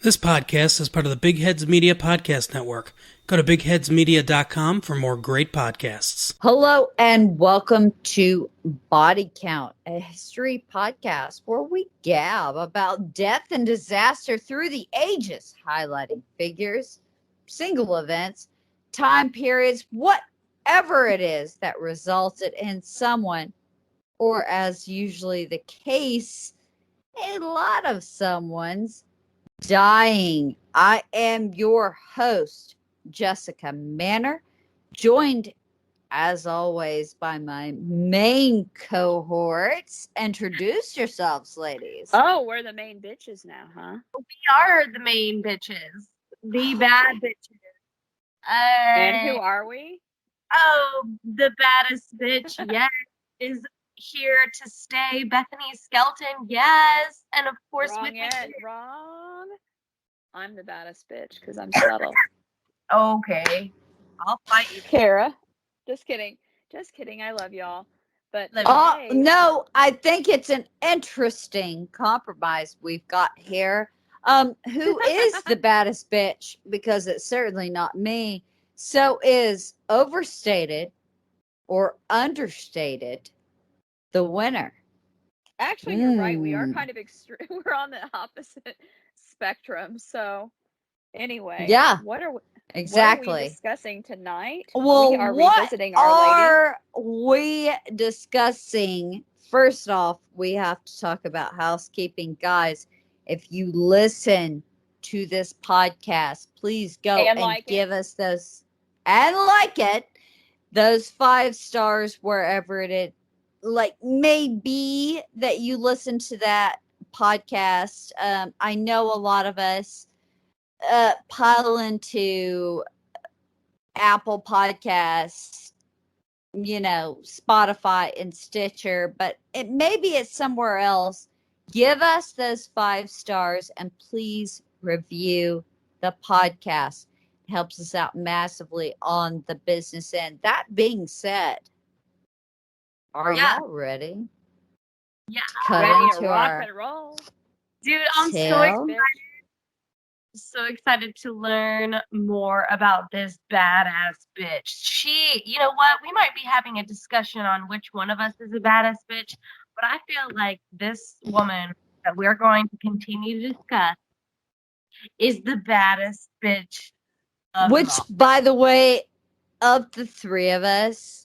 This podcast is part of the Big Heads Media Podcast Network. Go to bigheadsmedia.com for more great podcasts. Hello and welcome to Body Count, a history podcast where we gab about death and disaster through the ages, highlighting figures, single events, time periods, whatever it is that resulted in someone, or as usually the case, a lot of someone's dying. I am your host, Jessica Manor, joined as always by my main cohorts. Introduce yourselves, ladies. Oh, we're the main bitches now, huh? We are the main bitches, the bad bitches. And who are we? Oh, the baddest bitch, yes, is here to stay. Bethany Skeleton, yes, and of course Wrong with me. Wrong. I'm the baddest bitch because I'm subtle. Okay, I'll fight you, Kara. Just kidding. I love y'all. But Oh, no, I think it's an interesting compromise we've got here. Who is the baddest bitch? Because it's certainly not me. So is overstated or understated the winner? Actually, you're right. We are kind of extreme. We're on the opposite spectrum. So anyway, yeah, what are we exactly discussing tonight? Well, we are what revisiting Our Lady. We discussing? First off, we have to talk about housekeeping, guys. If you listen to this podcast, please go and like give us those and like it, those 5 stars wherever it is. Like maybe that you listen to that podcast. I know a lot of us pile into Apple Podcasts, Spotify and Stitcher, but maybe it's somewhere else. Give us those 5 stars and please review the podcast. It helps us out massively on the business end. That being said, are y'all ready? Yeah, ready to rock and roll. Dude, I'm so excited. So excited to learn more about this badass bitch. She, you know what? We might be having a discussion on which one of us is a badass bitch, but I feel like this woman that we're going to continue to discuss is the baddest bitch of Which, them all. By the way, of the 3 of us,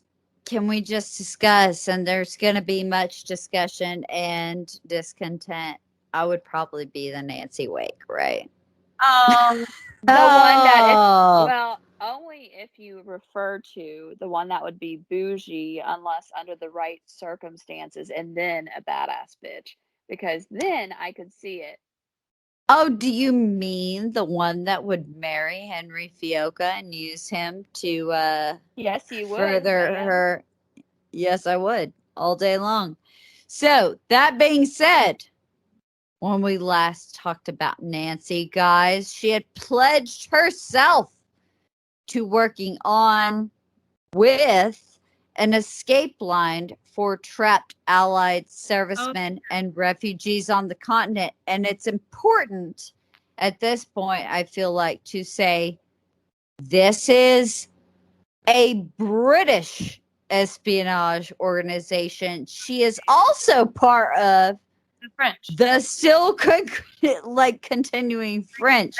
can we just discuss, and there's going to be much discussion and discontent, I would probably be the Nancy Wake, right? The one that is, well, only if you refer to the one that would be bougie unless under the right circumstances, and then a badass bitch, because then I could see it. Oh, do you mean the one that would marry Henry Fioca and use him to yes, you would further her? Yes, I would, all day long. So that being said, when we last talked about Nancy, guys, she had pledged herself to working on with an escape line for trapped Allied servicemen and refugees on the continent. And it's important at this point, I feel like, to say this is a British espionage organization. She is also part of the still continuing French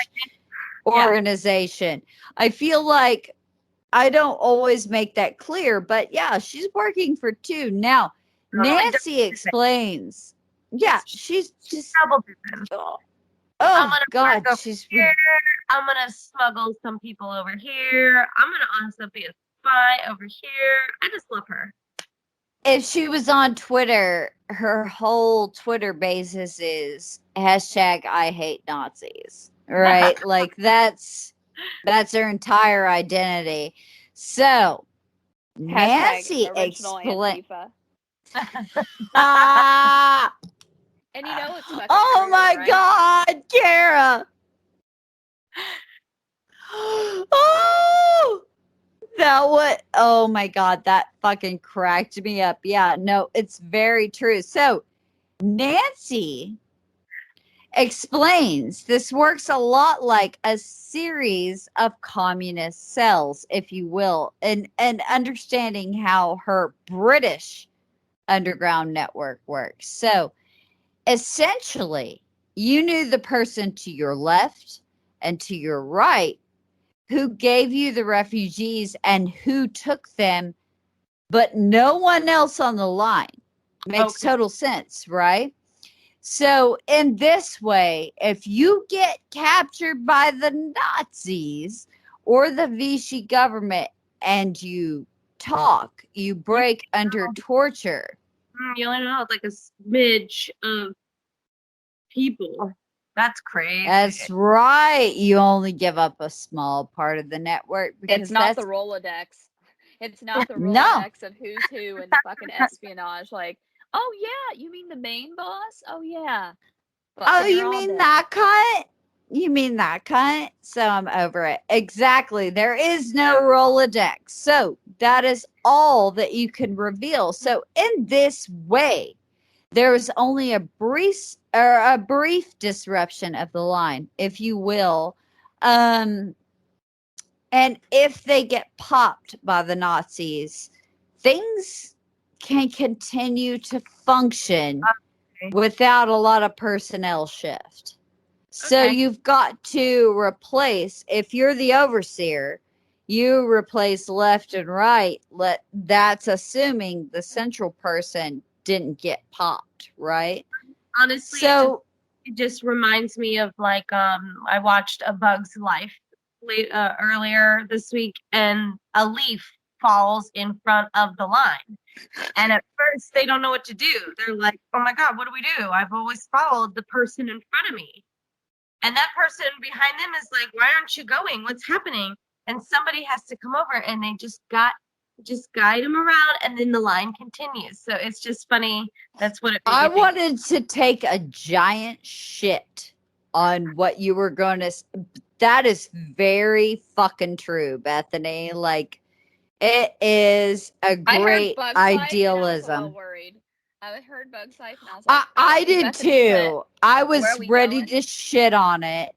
organization. I feel like I don't always make that clear, but yeah, she's working for 2. Now, Nancy explains. Yeah, she's just double dipping. Oh God, she's here. I'm gonna smuggle some people over here. I'm gonna also be a spy over here. I just love her. If she was on Twitter, her whole Twitter basis is #I hate Nazis, right? Like that's her entire identity. So Nancy explained. And you know it's fucking oh true, my right? God, Kara. Oh, oh my God, that fucking cracked me up. Yeah, no, it's very true. So Nancy explains this works a lot like a series of communist cells, if you will, and understanding how her British underground network works. So essentially, you knew the person to your left and to your right who gave you the refugees and who took them, but no one else on the line. Makes total sense, right? So in this way, if you get captured by the Nazis or the Vichy government and you talk, you break under torture. You only know like a smidge of people. That's crazy. That's right. You only give up a small part of the network because it's not the Rolodex. It's not the Rolodex of who's who and fucking espionage. Like, oh yeah, you mean the main boss? Oh yeah. Oh, you mean that cunt? You mean that cunt? So I'm over it. Exactly. There is no Rolodex. So that is all that you can reveal. So in this way, there is only a brief disruption of the line, if you will. And if they get popped by the Nazis, things can continue to function without a lot of personnel shift. So you've got to replace, if you're the overseer, you replace left and right. That's assuming the central person didn't get popped, right? Honestly, so it just reminds me of like I watched A Bug's Life earlier this week, and a leaf falls in front of the line, and at first they don't know what to do. They're like, oh my god, what do we do? I've always followed the person in front of me, and that person behind them is like, why aren't you going? What's happening? And somebody has to come over, and they just guide them around, and then the line continues. So it's just funny. That's what it made I me think. wanted to take a giant shit on what you were going to. That is very fucking true, Bethany. Like, it is a great idealism. I was a little worried. I heard Bug's Life, and I was like, I did too. I was ready to shit on it.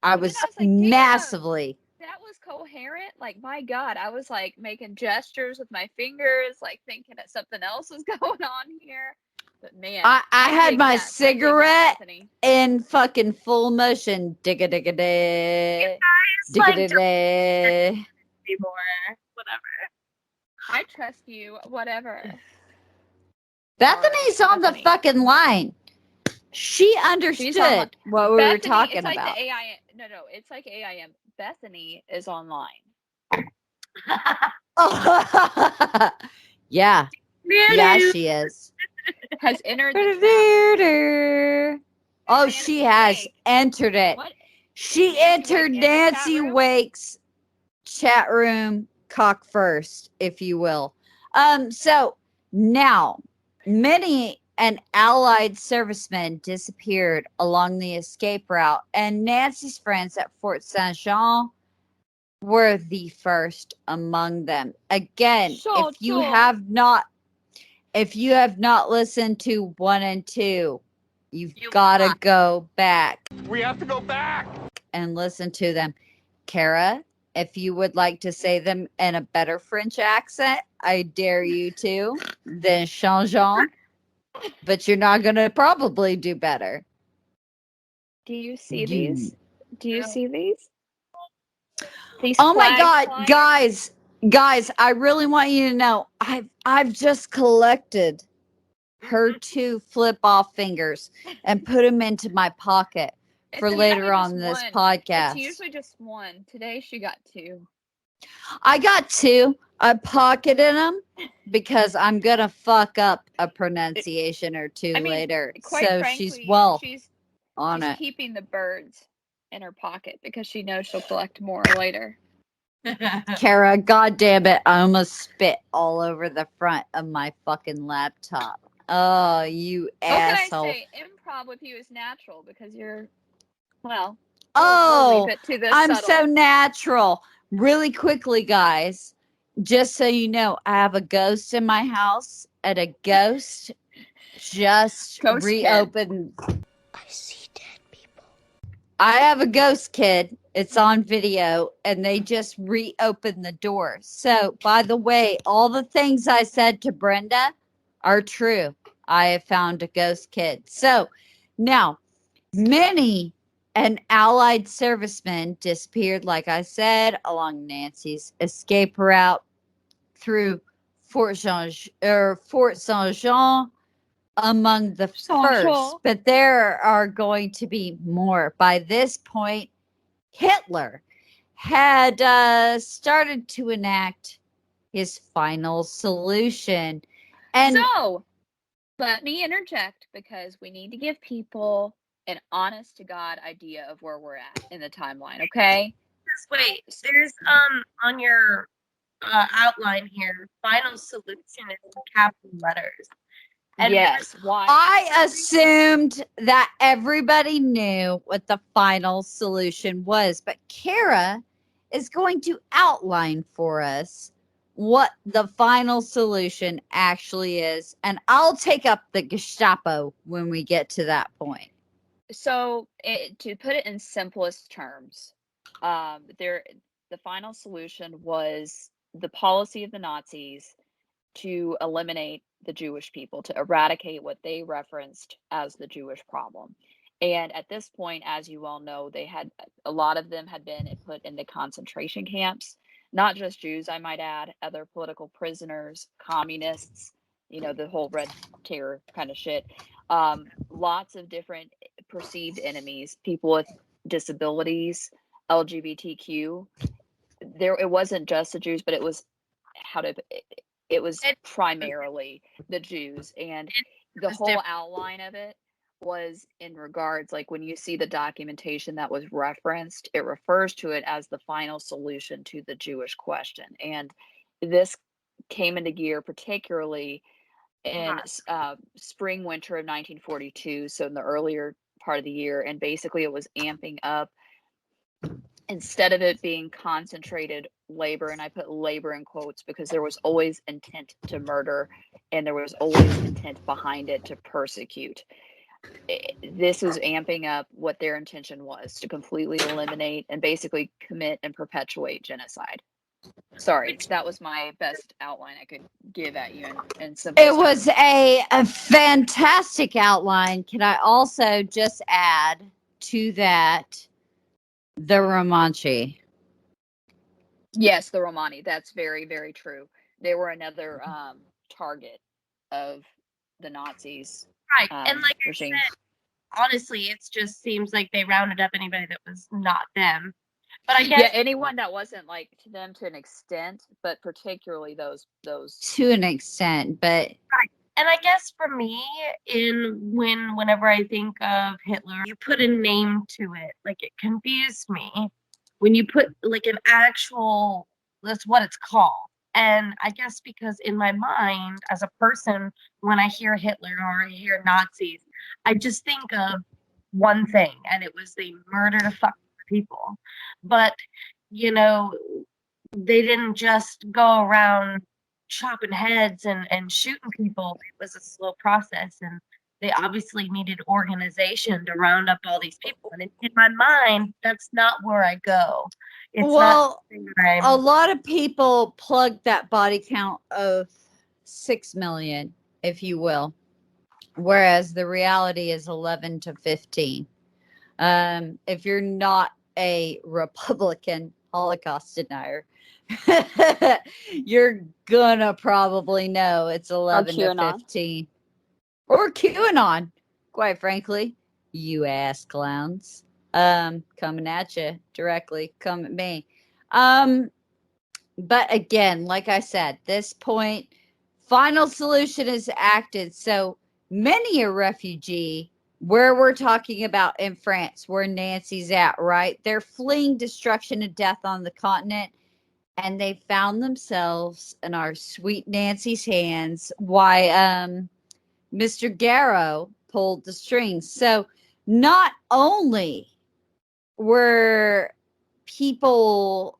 I was like, massively. That was coherent. Like, my God, I was like making gestures with my fingers, like thinking that something else was going on here. But man, I had my cigarette in fucking full motion. Digga digga day. Digga day. Whatever. I trust you. Whatever. Bethany's on the fucking line. She understood what we were talking about. Like the AIM. No, it's like AIM. Bethany is online. Yeah. Yeah, she is. Has entered Oh, she has entered it. What? She entered Nancy Wake's chat room cock first, if you will. So now many an allied servicemen disappeared along the escape route, and Nancy's friends at Fort Saint-Jean were the first among them. Again, if you have not listened to 1 and 2, you've got to go back. We have to go back and listen to them. Kara, if you would like to say them in a better French accent, I dare you to. Then Jean-Jean. But you're not going to probably do better. Do you see these? Do you see these? Oh my God, guys, I really want you to know I've just collected her 2 flip-off fingers and put them into my pocket for later on this podcast. It's usually just 1. Today she got 2. I got 2. I pocketed them because I'm going to fuck up a pronunciation or 2 later. So frankly, she's on it. She's keeping the birds in her pocket because she knows she'll collect more later. Kara, goddamn it, I almost spit all over the front of my fucking laptop. Oh, you asshole. What can I say? Improv with you is natural because you're, well. Oh, I'm so natural. Really quickly, guys, just so you know, I have a ghost in my house, and a ghost just reopened. I see dead I have a ghost kid. It's on video, and they just reopened the door. So, by the way, all the things I said to Brenda are true. I have found a ghost kid. So, now, many an Allied servicemen disappeared, like I said, along Nancy's escape route through Fort Saint Jean among the first, but there are going to be more. By this point, Hitler had started to enact his final solution. And so, let me interject because we need to give people an honest to God idea of where we're at in the timeline, okay? Wait, there's on your outline here, final solution in capital letters. And yes, why? I assumed that everybody knew what the final solution was, but Kara is going to outline for us what the final solution actually is, and I'll take up the Gestapo when we get to that point. So, to put it in simplest terms, the final solution was the policy of the Nazis to eliminate the Jewish people, to eradicate what they referenced as the Jewish problem. And at this point, as you all know, a lot of them had been put into concentration camps, not just Jews, I might add, other political prisoners, communists, the whole Red Terror kind of shit. Lots of different perceived enemies, people with disabilities, LGBTQ. It wasn't just the Jews, but it was primarily the Jews, and the whole outline of it was in regards, like when you see the documentation that was referenced, it refers to it as the final solution to the Jewish question. And this came into gear particularly in spring, winter of 1942, so in the earlier part of the year, and basically it was amping up. Instead of it being concentrated labor, and I put labor in quotes because there was always intent to murder and there was always intent behind it to persecute. This was amping up what their intention was, to completely eliminate and basically commit and perpetuate genocide. Sorry, that was my best outline I could give at you in simple terms. It was a fantastic outline. Can I also just add to that the Romanchi? Yes, the Romani. That's very, very true. They were another target of the Nazis. Right. And like regime. I said, honestly, it just seems like they rounded up anybody that was not them. But I guess anyone that wasn't like to them to an extent, but particularly those to an extent, but right. And I guess for me, whenever I think of Hitler, you put a name to it. Like, it confused me when you put like an actual, that's what it's called. And I guess because in my mind, as a person, when I hear Hitler or I hear Nazis, I just think of one thing, and it was they murdered a fuck people. But, they didn't just go around chopping heads and shooting people. It was a slow process, and they obviously needed organization to round up all these people. And in my mind, that's not where I go. It's a lot of people plug that body count of 6 million, if you will, whereas the reality is 11 to 15. If you're not a Republican Holocaust denier, you're gonna probably know it's 11 to 15. Or QAnon, quite frankly. You ass clowns. Coming at you directly. Come at me. But again, like I said, this point, final solution is acted. So many a refugee, where we're talking about in France, where Nancy's at, right? They're fleeing destruction and death on the continent, and they found themselves in our sweet Nancy's hands. Why, Mr. Garrow pulled the strings. So not only were people,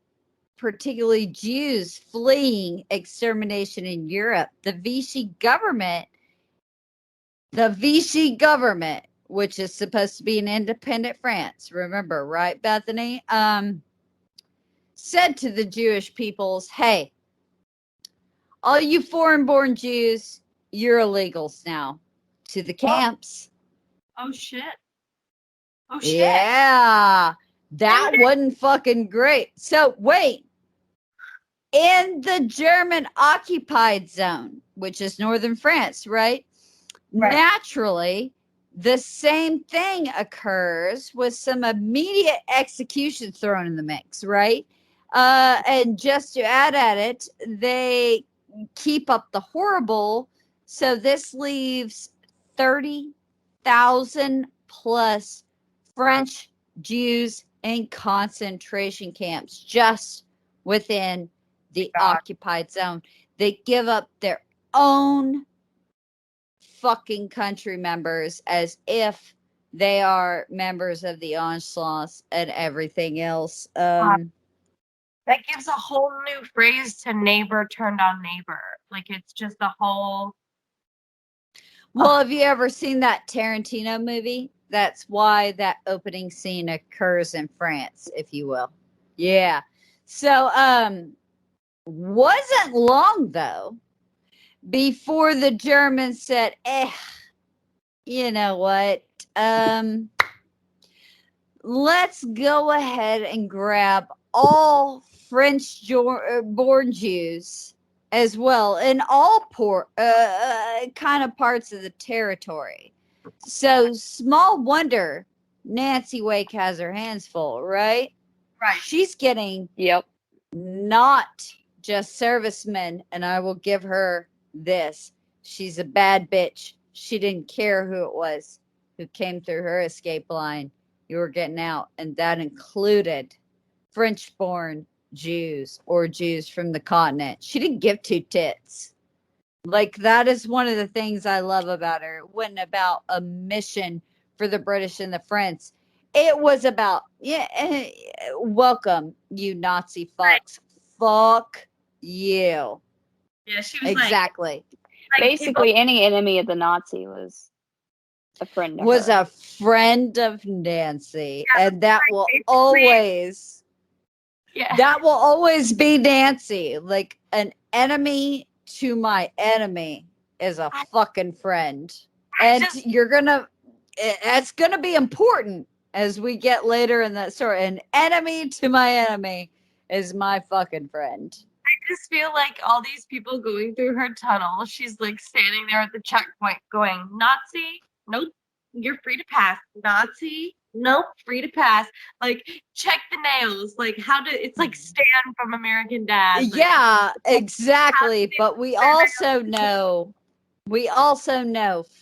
particularly Jews, fleeing extermination in Europe, the Vichy government which is supposed to be an independent France. Remember, right, Bethany? Said to the Jewish peoples, hey, all you foreign-born Jews, you're illegals now. To the camps. Oh, shit. Oh, shit. Yeah. That wasn't fucking great. So, wait. In the German occupied zone, which is northern France, right? Naturally, the same thing occurs with some immediate execution thrown in the mix, right? And just to add at it, they keep up the horrible. So this leaves 30,000 plus French Jews in concentration camps just within the occupied zone. They give up their own fucking country members as if they are members of the Onslaughts and everything else. That gives a whole new phrase to neighbor turned on neighbor. Like, it's just a whole. Well, have you ever seen that Tarantino movie? That's why that opening scene occurs in France, if you will. Yeah. So, wasn't long though before the Germans said, you know what? Let's go ahead and grab all French-born Jews as well in all kind of parts of the territory. So small wonder Nancy Wake has her hands full, right? Right. She's getting not just servicemen, and I will give her this. She's a bad bitch. She didn't care who it was who came through her escape line. You were getting out, and that included French-born Jews or Jews from the continent. She didn't give two tits. Like, that is one of the things I love about her. It wasn't about a mission for the British and the French. It was about, welcome, you Nazi fucks. Fuck you. Yeah, she was exactly. Basically, any enemy of the Nazi was a friend to was her. a friend of Nancy, and that will always be Nancy. Like, an enemy to my enemy is a fucking friend, and it's gonna be important as we get later in that story. An enemy to my enemy is my fucking friend. I just feel like all these people going through her tunnel, she's like standing there at the checkpoint going, Nazi, nope, you're free to pass. Nazi, nope, free to pass. Like, check the nails. Like, it's like Stan from American Dad. Like, yeah, exactly. But we also know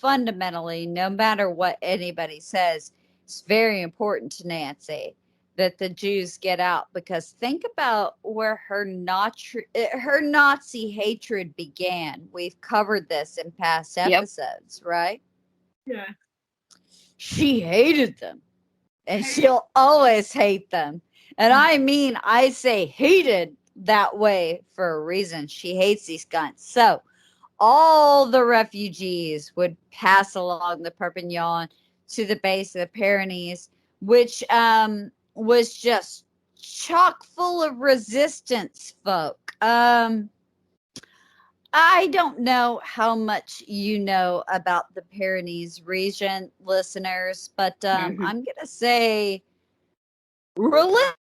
fundamentally, no matter what anybody says, it's very important to Nancy that the Jews get out, because think about where her Nazi hatred began. We've covered this in past episodes, right? Yeah. She hated them, and she'll always hate them. And I say hated that way for a reason. She hates these cunts. So all the refugees would pass along the Perpignan to the base of the Pyrenees, which was just chock full of resistance folk. I don't know how much you know about the Pyrenees region, listeners, but I'm going to say resistance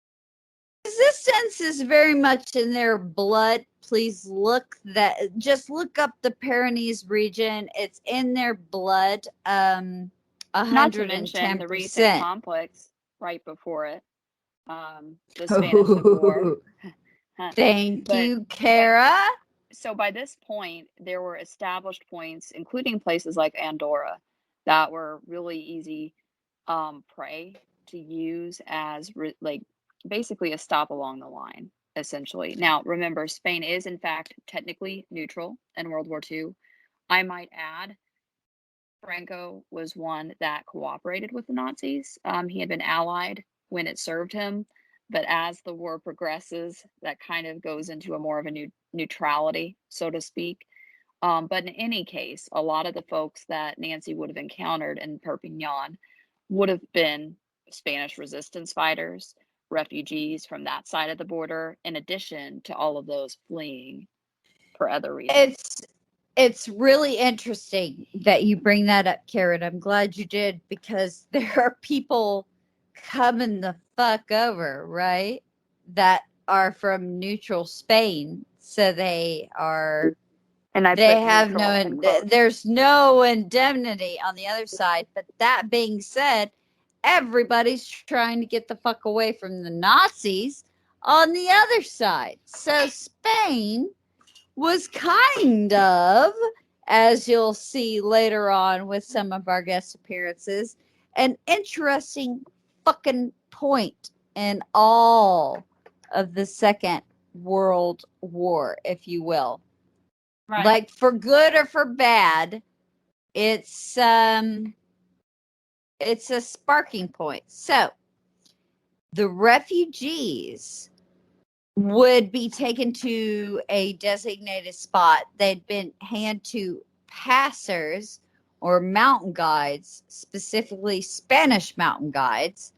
is very much in their blood. Please look up the Pyrenees region. It's in their blood. 110%. Not to mention the recent conflicts right before it. The Spanish Civil War. Thank you, Kara. So by this point, there were established points, including places like Andorra, that were really easy prey to use as basically a stop along the line, essentially. Now, remember, Spain is in fact technically neutral in World War II. I might add, Franco was one that cooperated with the Nazis. He had been allied when it served him, but as the war progresses, that kind of goes into a more of a neutrality, so to speak. But in any case, a lot of the folks that Nancy would have encountered in Perpignan would have been Spanish resistance fighters, refugees from that side of the border, in addition to all of those fleeing for other reasons. It's really interesting that you bring that up, Karen. I'm glad you did, because there are people coming the fuck over, right? That are from neutral Spain. So they are, And they have there's no indemnity on the other side. But that being said, everybody's trying to get the fuck away from the Nazis on the other side. So Spain was kind of, as you'll see later on with some of our guest appearances, an interesting fucking point in all of the Second World War, if you will. Right. Like, for good or for bad, it's a sparking point. So the refugees would be taken to a designated spot. They'd been handed to passers or mountain guides, specifically Spanish mountain guides,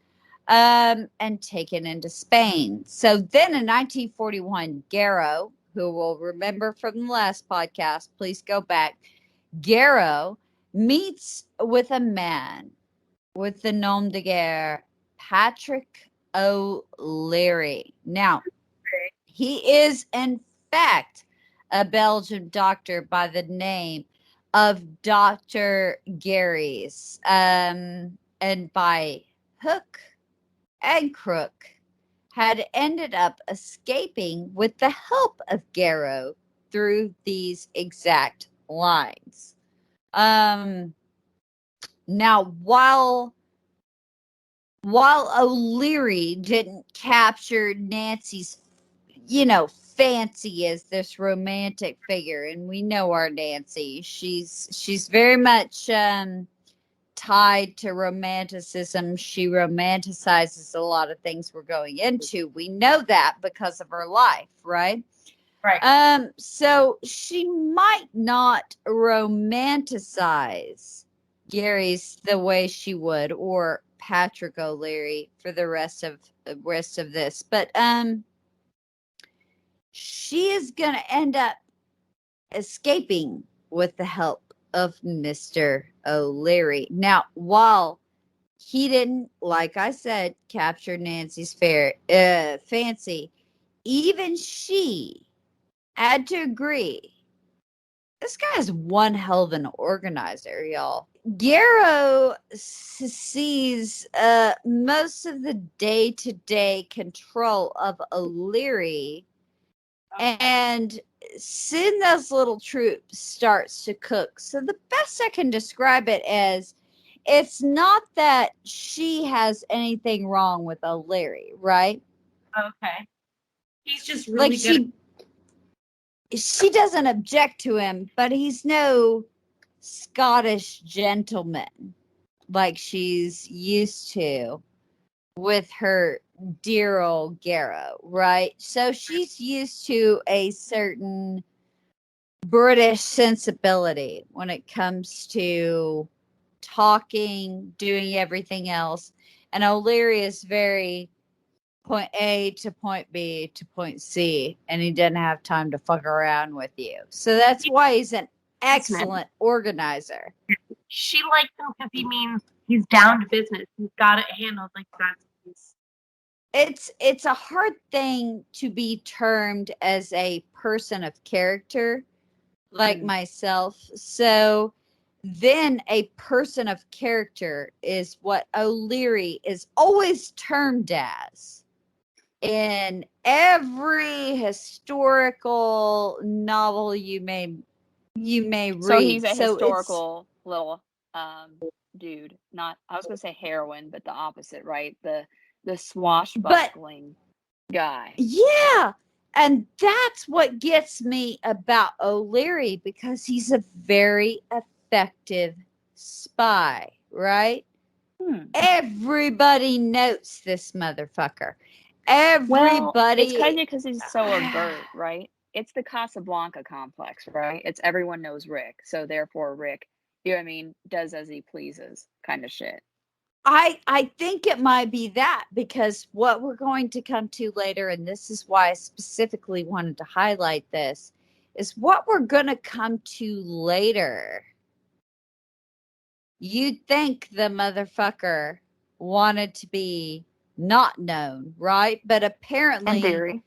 and taken into Spain. So then in 1941, Garrow, who will remember from the last podcast, please go back, Garrow meets with a man with the nom de guerre, Patrick O'Leary. Now, he is, in fact, a Belgian doctor by the name of Dr. Gary's. And by hook and crook, had ended up escaping with the help of Garrow through these exact lines. Now, while O'Leary didn't capture Nancy's, fancy as this romantic figure, and we know our Nancy, she's very much tied to romanticism. She romanticizes a lot of things we're going into. We know that because of her life, right? Right. So she might not romanticize Gary's the way she would, or Patrick O'Leary, for the rest of this, but she is going to end up escaping with the help of Mr. O'Leary. Now, while he didn't, like I said, capture Nancy's fancy, even she had to agree, this guy's one hell of an organizer, y'all. Garrow sees most of the day-to-day control of O'Leary, and soon those little troops starts to cook. So the best I can describe it as, it's not that she has anything wrong with O'Leary, right? Okay. He's just really Like, good. she doesn't object to him, but he's no Scottish gentleman like she's used to with her dear old Garrow, right? So she's used to a certain British sensibility when it comes to talking, doing everything else. And O'Leary is very point A to point B to point C, and he doesn't have time to fuck around with you. So that's why he's an excellent organizer. She likes him because he means he's down to business. He's got it handled like that. It's a hard thing to be termed as a person of character, like myself. So then a person of character is what O'Leary is always termed as in every historical novel you may read. So he's a historical little dude. Not, I was going to say heroine, but the opposite, right? The swashbuckling guy. Yeah. And that's what gets me about O'Leary, because he's a very effective spy, right? Everybody notes this motherfucker. Everybody. Well, it's crazy because he's so overt, right? it's the Casablanca complex, right? It's everyone knows Rick, so therefore Rick, you know what I mean, does as he pleases kind of shit. I think it might be that, because what we're going to come to later, and this is why I specifically wanted to highlight this, is what we're going to come to later. You'd think the motherfucker wanted to be not known, right? But In apparently, theory.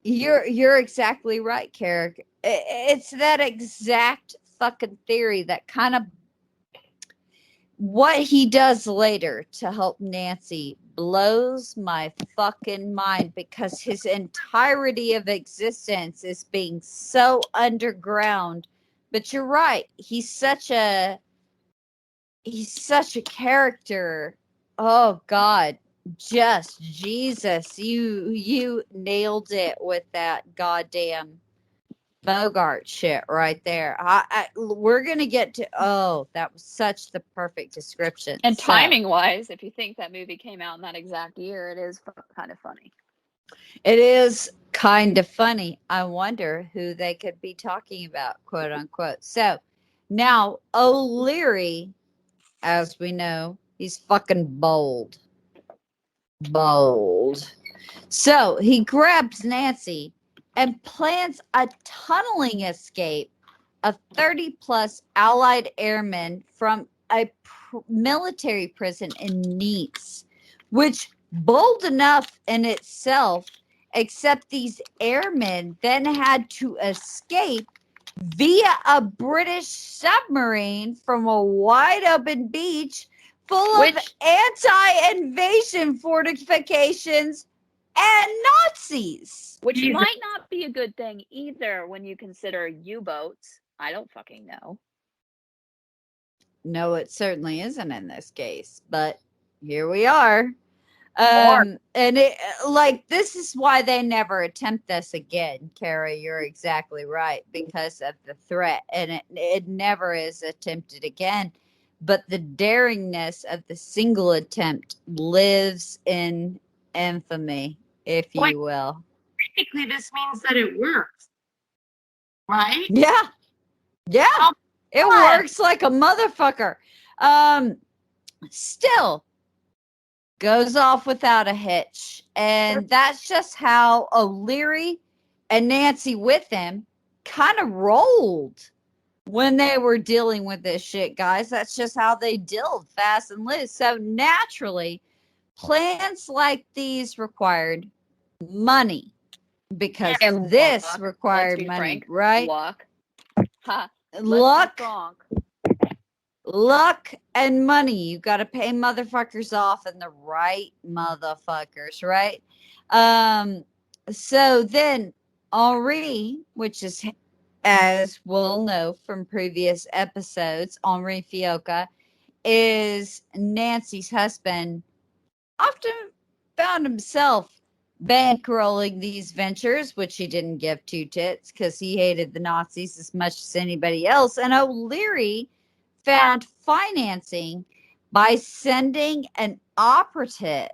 you're exactly right, Carrick. It's that exact fucking theory that kind of what he does later to help Nancy blows my fucking mind, because his entirety of existence is being so underground. But you're right. He's such a character. Oh God. Just Jesus. You nailed it with that goddamn Bogart shit right there. We're gonna get to. Oh, that was such the perfect description. And So, timing wise, if you think that movie came out in that exact year, it is kind of funny. it is kind of funny. I wonder who they could be talking about, quote unquote. So now O'Leary, as we know, he's fucking bold. So he grabs Nancy and plans a tunneling escape of 30 plus Allied airmen from a military prison in Nice, which bold enough in itself, except these airmen then had to escape via a British submarine from a wide open beach full of anti-invasion fortifications and Nazis. Which might not be a good thing either when you consider U-boats. I don't fucking know. No, it certainly isn't in this case, but here we are. And it, like, this is why they never attempt this again, Kara. You're exactly right, because of the threat, and it never is attempted again. But the daringness of the single attempt lives in infamy, if you will. Technically, this means that it works, right? Yeah. Oh, It works like a motherfucker. Still goes off without a hitch. And that's just how O'Leary and Nancy with him kind of rolled when they were dealing with this shit, guys. That's just how they deal fast and loose. So naturally, plans like these required money, because And this luck, required let's be money, frank, right? Luck. Ha. Luck and money. You got to pay motherfuckers off, and the right motherfuckers, right? So then Henri, which is, as we'll know from previous episodes, Henri Fioca is Nancy's husband, often found himself bankrolling these ventures, which he didn't give two tits because he hated the Nazis as much as anybody else. And O'Leary found financing by sending an operative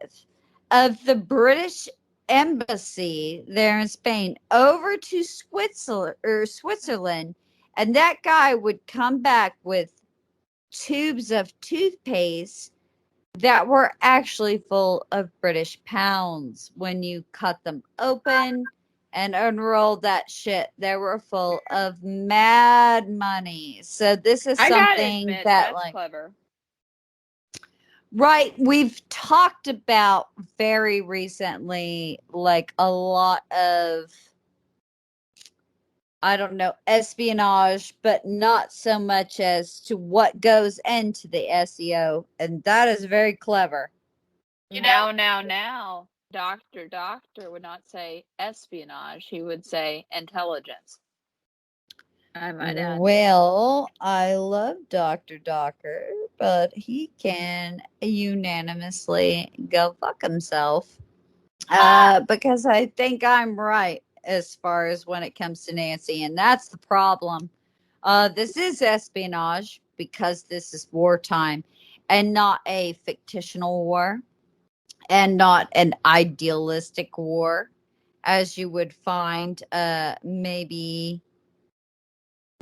of the British embassy there in Spain over to Switzerland, and that guy would come back with tubes of toothpaste that were actually full of British pounds. When you cut them open and unrolled that shit, they were full of mad money. So this is something admit, that, that's like, clever. right, we've talked about very recently, like, a lot of, I don't know, espionage, but not so much as to what goes into the SEO. And that is very clever. Now, Doctor would not say espionage. He would say intelligence. I might add. Well, I love Dr. Docker, but he can unanimously go fuck himself. Because I think I'm right as far as when it comes to Nancy, and that's the problem. This is espionage because this is wartime and not a fictional war and not an idealistic war, as you would find maybe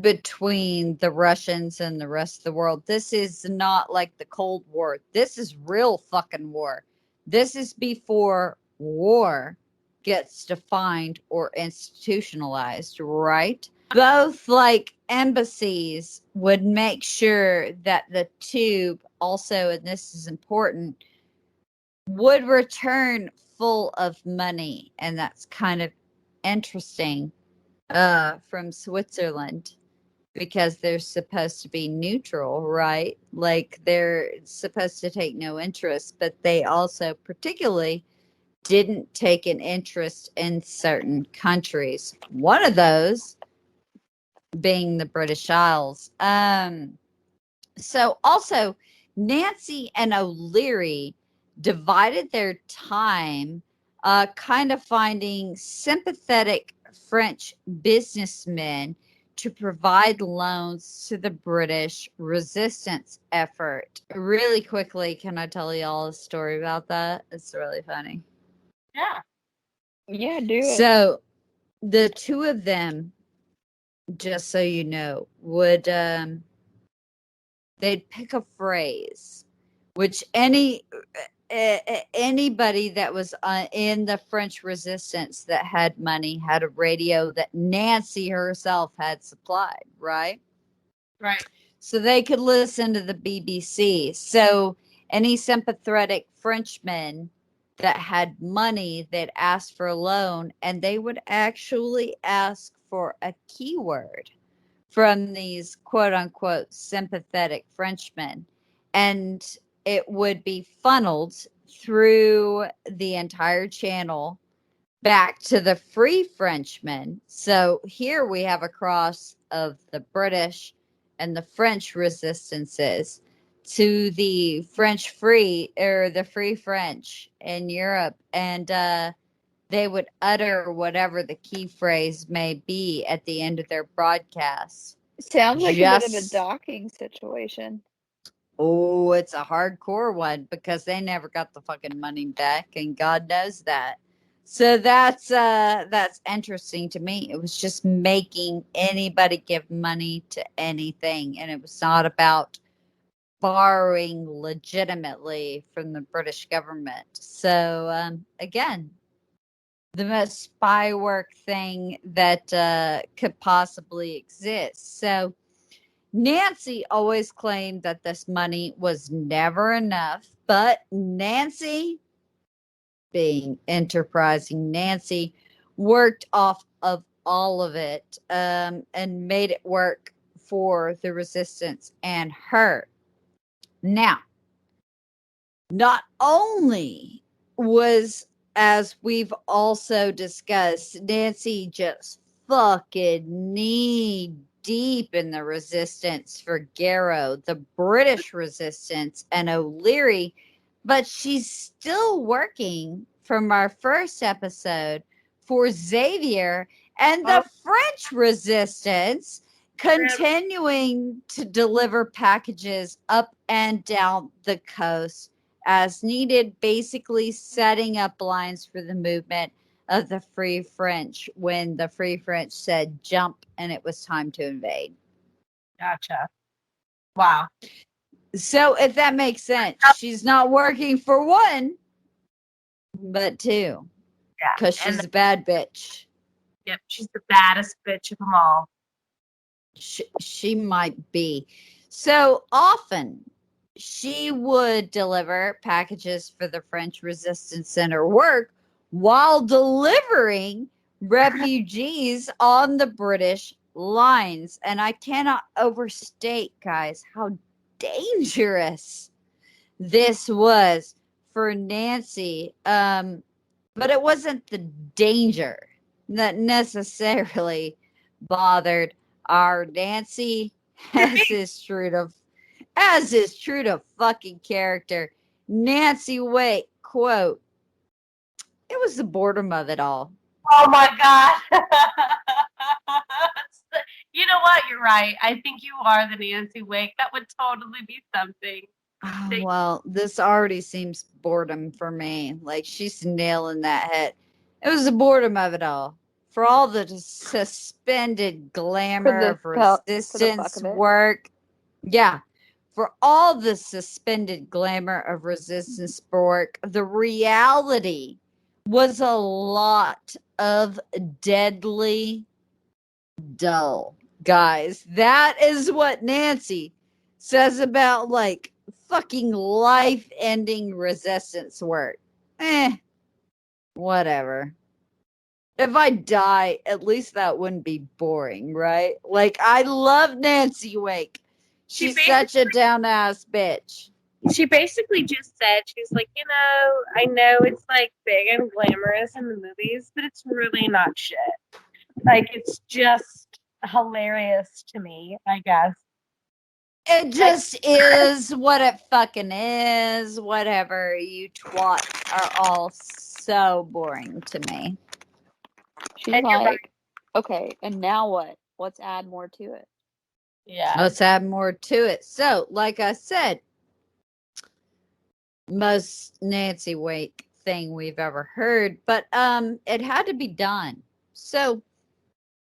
between the Russians and the rest of the world. This is not like the Cold War. This is real fucking war. This is before war gets defined or institutionalized, right? Both like embassies would make sure that the tube also, and this is important, would return full of money. And that's kind of interesting from Switzerland, because they're supposed to be neutral, right? Like they're supposed to take no interest, but they also particularly didn't take an interest in certain countries. One of those being the British Isles. So also Nancy and O'Leary divided their time kind of finding sympathetic French businessmen to provide loans to the British resistance effort. Really quickly, can I tell you all a story about that? It's really funny. Yeah. Yeah, do it. So the two of them, just so you know, would they'd pick a phrase, which anybody that was in the French resistance that had money had a radio that Nancy herself had supplied, right? Right. So they could listen to the BBC. So any sympathetic Frenchmen that had money, they'd ask for a loan, and they would actually ask for a keyword from these quote unquote sympathetic Frenchmen. And it would be funneled through the entire channel back to the Free Frenchmen. So here we have a cross of the British and the French resistances to the French Free, or the Free French in Europe. And they would utter whatever the key phrase may be at the end of their broadcast. Sounds like a bit of a Just- docking situation. Oh, it's a hardcore one, because they never got the fucking money back, and God knows that. So that's interesting to me. It was just making anybody give money to anything, and it was not about borrowing legitimately from the British government. So again, the most spy work thing that could possibly exist. So Nancy always claimed that this money was never enough, but Nancy, being enterprising Nancy, worked off of all of it and made it work for the resistance and her. Now, not only was, as we've also discussed, Nancy just fucking knee deep in the resistance for Garrow, the British resistance, and O'Leary, but she's still working from our first episode for Xavier and the French resistance, continuing to deliver packages up and down the coast as needed, basically setting up lines for the movement of the Free French when the Free French said jump and it was time to invade. Gotcha. Wow. So if that makes sense, she's not working for one, but two. Yeah. Because she's a bad bitch. Yep. She's the baddest bitch of them all. She might be. So often she would deliver packages for the French resistance center work while delivering refugees on the British lines. And I cannot overstate, guys, how dangerous this was for Nancy. But it wasn't the danger that necessarily bothered our Nancy, as is true to fucking character. Nancy Wake, quote, "It was the boredom of it all." Oh my God. You know what? You're right. I think you are the Nancy Wake. That would totally be something. Oh, well, this already seems boredom for me. Like, she's nailing that head. It was the boredom of it all. For all the suspended glamour of for the fuck resistance of it. work. Yeah. For all the suspended glamour of resistance work, the reality was a lot of deadly dull. Guys, that is what Nancy says about like fucking life-ending resistance work. Whatever. If I die, at least that wouldn't be boring, right? Like, I love Nancy Wake. She's such a down-ass bitch. She basically just said, she's like, I know it's like big and glamorous in the movies, but it's really not shit. Like, it's just hilarious to me, I guess. It just is what it fucking is. Whatever. You twats are all so boring to me. She's like, okay, and now what? Let's add more to it. Yeah. Let's add more to it. So, like I said, most Nancy Wake thing we've ever heard, but it had to be done. So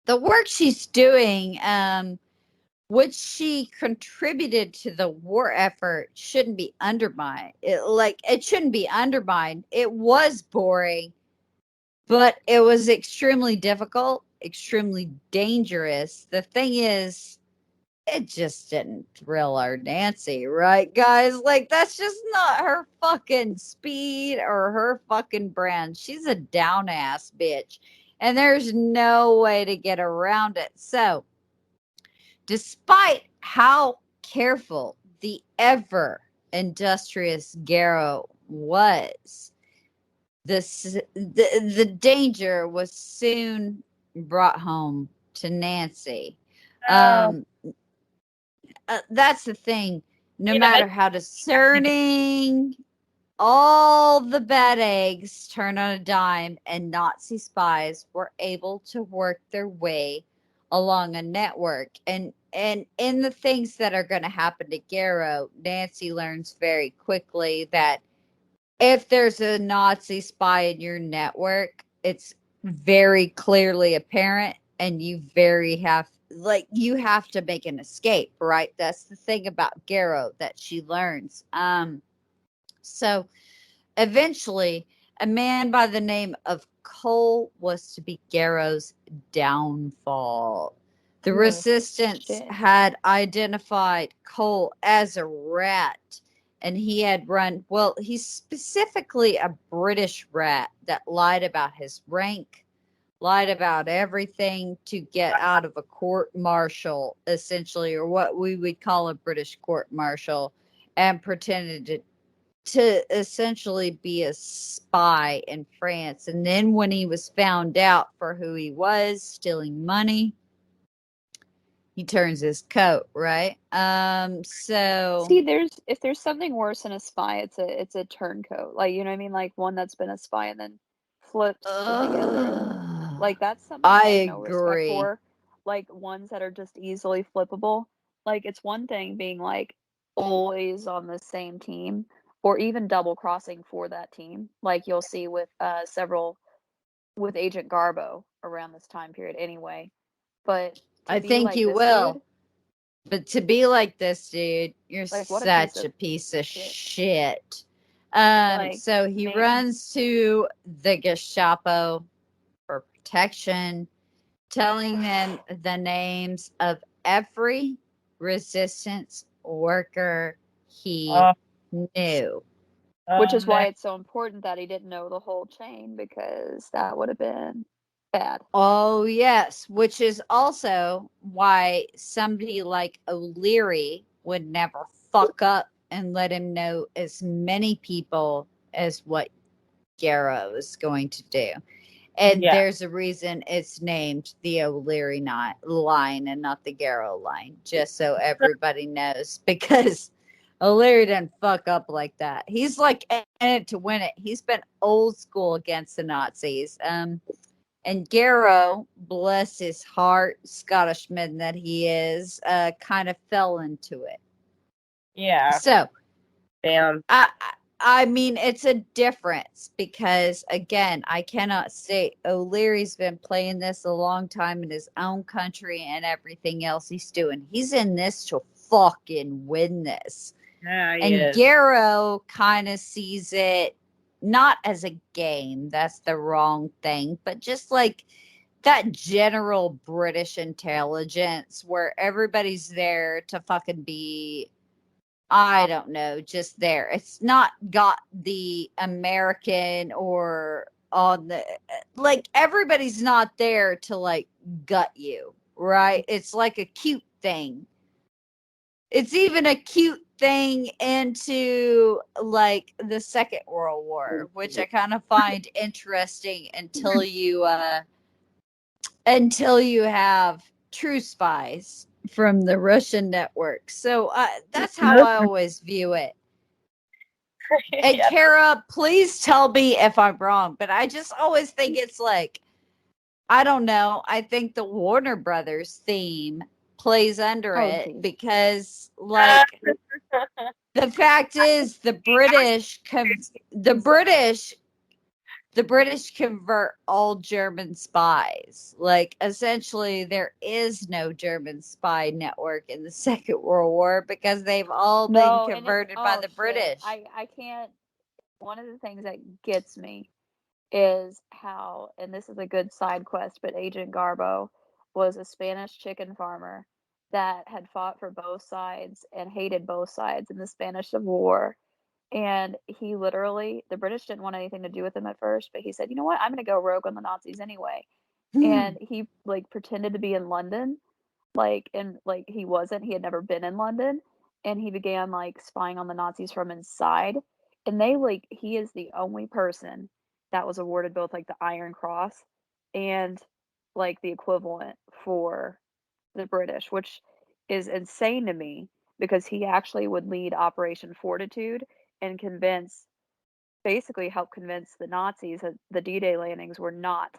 the work she's doing, which she contributed to the war effort, shouldn't be undermined. It shouldn't be undermined. It was boring, but it was extremely difficult, extremely dangerous. The thing is, it just didn't thrill our Nancy, right, guys? Like, that's just not her fucking speed or her fucking brand. She's a down ass bitch, and there's no way to get around it. So, despite how careful the ever industrious Garrow was, the danger was soon brought home to Nancy. That's the thing. No matter how discerning, all the bad eggs turn on a dime, and Nazi spies were able to work their way along a network. And in the things that are going to happen to Garrow, Nancy learns very quickly that if there's a Nazi spy in your network, it's very clearly apparent, and you have to make an escape, right? That's the thing about Garrow that she learns. So eventually, a man by the name of Cole was to be Garrow's downfall. The resistance had identified Cole as a rat, and he had he's specifically a British rat that lied about his rank, lied about everything to get out of a court martial, essentially, or what we would call a British court martial, and pretended to essentially be a spy in France. And then when he was found out for who he was, stealing money, he turns his coat, right? So see, if there's something worse than a spy, it's a turncoat. Like, you know what I mean? Like one that's been a spy and then flips to the other. Like, that's something I have no respect for. Like ones that are just easily flippable. Like, it's one thing being like always on the same team, or even double crossing for that team. Like you'll see with several with Agent Garbo around this time period anyway. But I think you will. Dude, but to be like this dude, you're like, such a piece of shit. So he runs to the Gestapo for protection, telling them the names of every resistance worker he knew. Which is why it's so important that he didn't know the whole chain, because that would have been bad. Oh, yes. Which is also why somebody like O'Leary would never fuck up and let him know as many people as what Garrow is going to do. And there's a reason it's named the O'Leary line and not the Garrow line, just so everybody knows, because O'Leary didn't fuck up like that. He's like in it to win it. He's been old school against the Nazis. And Garrow, bless his heart, Scottishman that he is, kind of fell into it. Yeah. So, damn. I mean, it's a difference because, again, I cannot say O'Leary's been playing this a long time in his own country and everything else he's doing. He's in this to fucking win this. Yeah, And Garrow kind of sees it not as a game, that's the wrong thing, but just like that general British intelligence where everybody's there to fucking be, I don't know, just there. It's not got the American or on the, like, everybody's not there to like gut you, right? It's like a cute thing. It's even a cute thing into like the Second World War, which I kind of find interesting until you have true spies from the Russian network. So that's how I always view it. And Yeah. Kara, please tell me if I'm wrong, but I just always think it's like, I don't know. I think the Warner Brothers theme plays under it geez. because, like, the fact is, the British convert all German spies. Like, essentially, there is no German spy network in the Second World War because they've all been converted by the British. I can't. One of the things that gets me is how, and this is a good side quest, but Agent Garbo was a Spanish chicken farmer that had fought for both sides and hated both sides in the Spanish Civil War. And he literally, the British didn't want anything to do with him at first, but he said, you know what, I'm going to go rogue on the Nazis anyway. And he like pretended to be in London, like he wasn't, he had never been in London, and he began like spying on the Nazis from inside. And they like, he is the only person that was awarded both like the Iron Cross and like the equivalent for the British, which is insane to me because he actually would lead Operation Fortitude and help convince the Nazis that the D-Day landings were not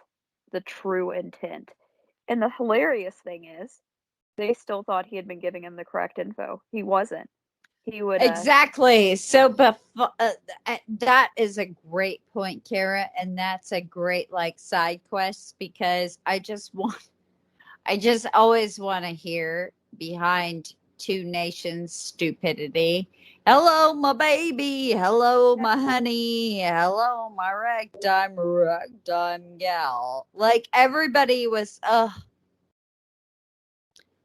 the true intent. And the hilarious thing is, they still thought he had been giving him the correct info. He wasn't. He would Exactly. So, that is a great point, Kara, and that's a great like side quest because I just always want to hear behind two nations' stupidity. Hello, my baby. Hello, my honey. Hello, my ragtime gal. Like everybody was,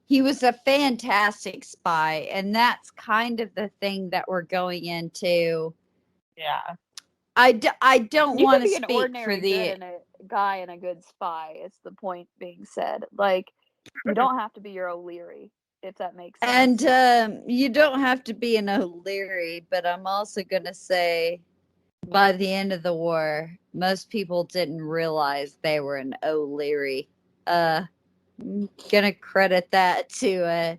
he was a fantastic spy, and that's kind of the thing that we're going into. Yeah. I don't you want could to be an speak ordinary for the good and a guy and a good spy. It's the point being said. Like, you don't have to be your O'Leary, if that makes sense. and you don't have to be an O'Leary, but I'm also going to say by the end of the war, most people didn't realize they were an O'Leary. I'm gonna credit that to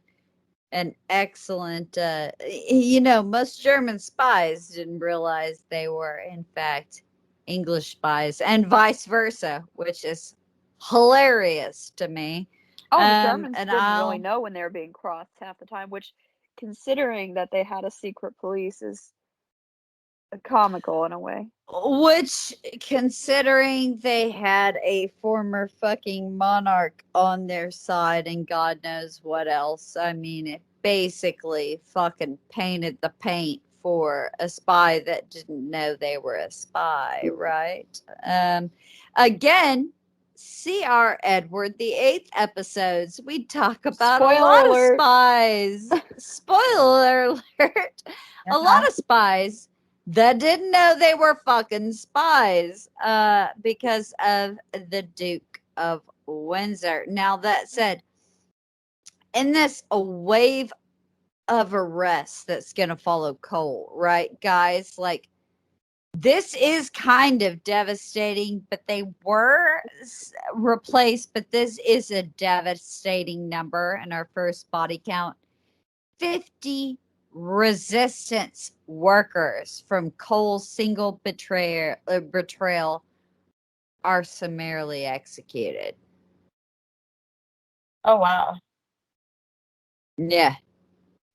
an excellent. Most German spies didn't realize they were in fact English spies, and vice versa, which is hilarious to me. Oh, the Germans And didn't really know when they were being crossed half the time, which, considering that they had a secret police, is comical in a way. Which, considering they had a former fucking monarch on their side and God knows what else, I mean, it basically fucking painted the paint for a spy that didn't know they were a spy, right? Again, see our Edward the Eighth episodes. We talk about a lot of spies. Spoiler alert. A lot of spies that didn't know they were fucking spies because of the Duke of Windsor. Now, that said, in this a wave of arrests that's going to follow Cole, right, guys? Like, this is kind of devastating, but they were replaced. But this is a devastating number in our first body count. 50 resistance workers from Cole's single betrayal are summarily executed. Oh, wow. Yeah.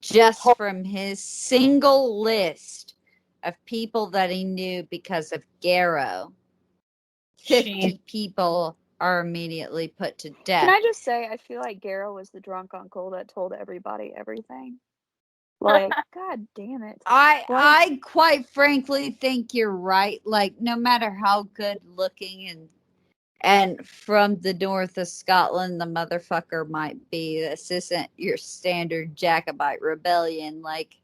Just from his single list of people that he knew because of Garrow, 50 people are immediately put to death. Can I just say, I feel like Garrow was the drunk uncle that told everybody everything. Like, God damn it. I quite frankly think you're right. Like, no matter how good looking and from the north of Scotland the motherfucker might be, this isn't your standard Jacobite rebellion. Like,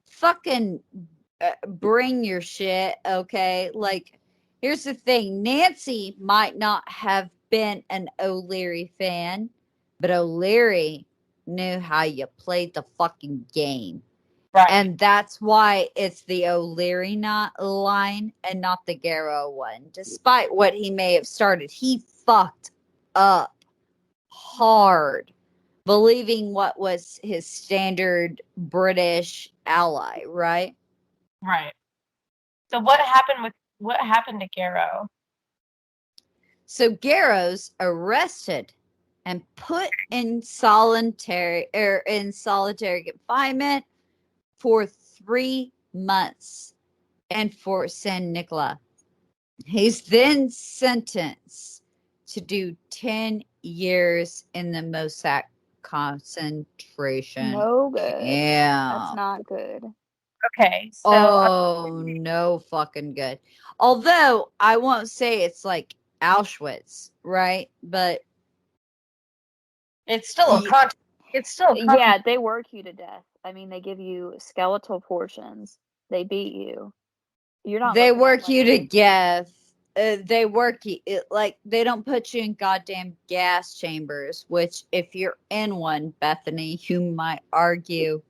fucking bring your shit, okay? Like, here's the thing. Nancy might not have been an O'Leary fan, but O'Leary knew how you played the fucking game. Right. And that's why it's the O'Leary line and not the Garrow one. Despite what he may have started, he fucked up hard, believing what was his standard British ally, right? Right. So what happened to Garrow? So Garrow's arrested and put in solitary confinement for 3 months in Fort San Nicola. He's then sentenced to do 10 years in the Mosak concentration. No good. Yeah. That's not good. Okay. So no fucking good. Although I won't say it's like Auschwitz, right? But it's still Yeah, they work you to death. I mean, they give you skeletal portions. They beat you. You're not. They work you to death. They work you like they don't put you in goddamn gas chambers. Which, if you're in one, Bethany, you might argue,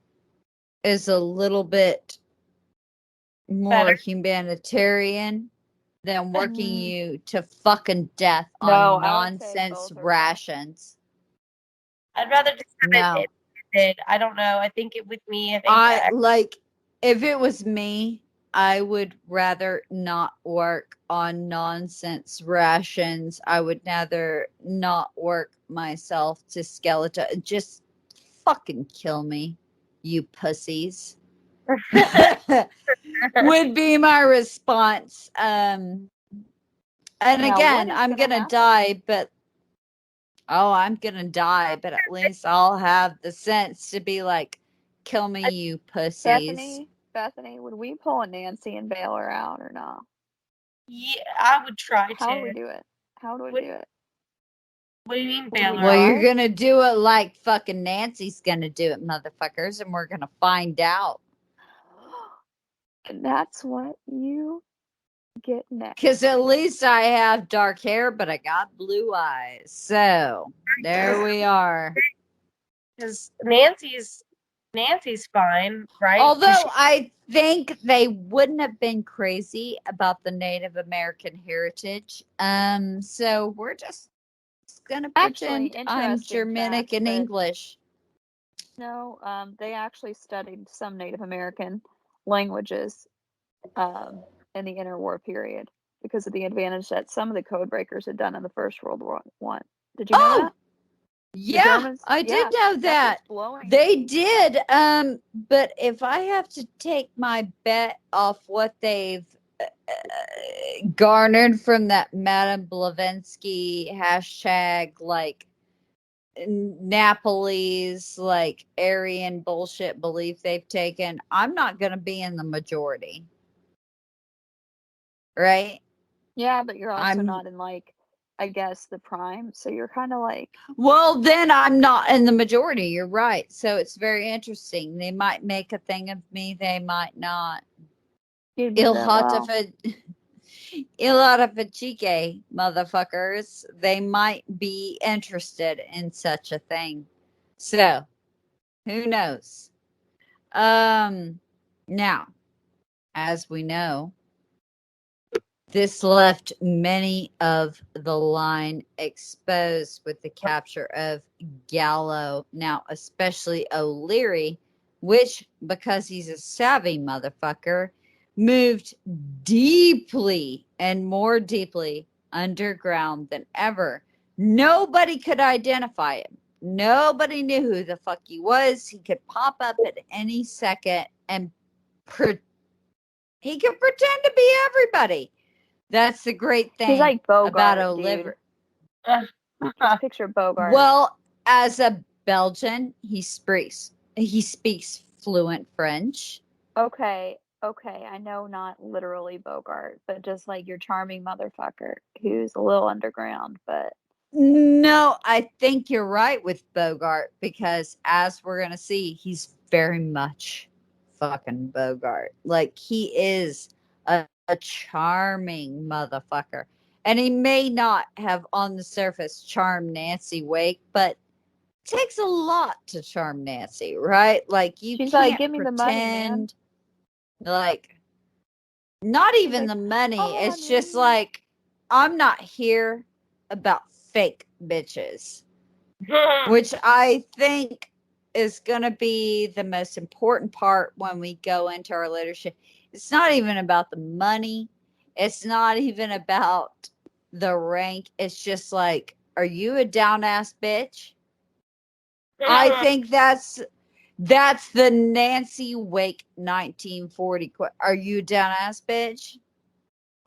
is a little bit more better. humanitarian than working you to fucking death on No, nonsense rations. I'd rather just have it ended. I don't know. I think it with me. If it was me, I would rather not work on nonsense rations. I would rather not work myself to skeleton. Just fucking kill me, you pussies. Would be my response. And now, again, I'm gonna die, but I'm gonna die, but at least I'll have the sense to be like, kill me, you pussies. Bethany, would we pull a Nancy and bail her out or not? Yeah, I would try to. How do we do it? How do we do it? What do you mean bail her out? Well, you're gonna do it like fucking Nancy's gonna do it, motherfuckers, and we're gonna find out. And that's what you get next. Because at least I have dark hair, but I got blue eyes. So there we are. Because Nancy's fine, right? Although I think they wouldn't have been crazy about the Native American heritage. So we're just gonna pretend I'm Germanic and English. No, they actually studied some Native American languages in the interwar period because of the advantage that some of the code breakers had done in the First World War I. Did you know that? Yeah, I did know that. They did. But if I have to take my bet off what they've garnered from that Madame Blavatsky hashtag, like Napoli's like Aryan bullshit belief they've taken, I'm not going to be in the majority. Right? Yeah, but you're also not in, like, I guess, the prime. So you're kind of like. Well, then I'm not in the majority. You're right. So it's very interesting. They might make a thing of me. They might not. Il Chique, motherfuckers. They might be interested in such a thing. So, who knows? Now, as we know, this left many of the line exposed with the capture of Gallo. Now, especially O'Leary, which, because he's a savvy motherfucker, moved deeply and more deeply underground than ever. Nobody could identify him. Nobody knew who the fuck he was. He could pop up at any second and He can pretend to be everybody. That's the great thing He's like Bogart, about dude. Oliver. Just picture Bogart. Well, as a Belgian, he speaks fluent French. Okay, I know not literally Bogart, but just like your charming motherfucker who's a little underground, but No, I think you're right with Bogart because as we're going to see, he's very much fucking Bogart. Like he is a charming motherfucker. And he may not have on the surface charmed Nancy Wake, but it takes a lot to charm Nancy, right? Like you she's can't like, give me the money, man. pretend like not even like, the money. "Oh, It's I just mean-" like I'm not here about fake bitches, which I think is going to be the most important part when we go into our leadership. It's not even about the money. It's not even about the rank. It's just like, are you a down ass bitch? I think that's the Nancy Wake 1940. Are you a down ass bitch?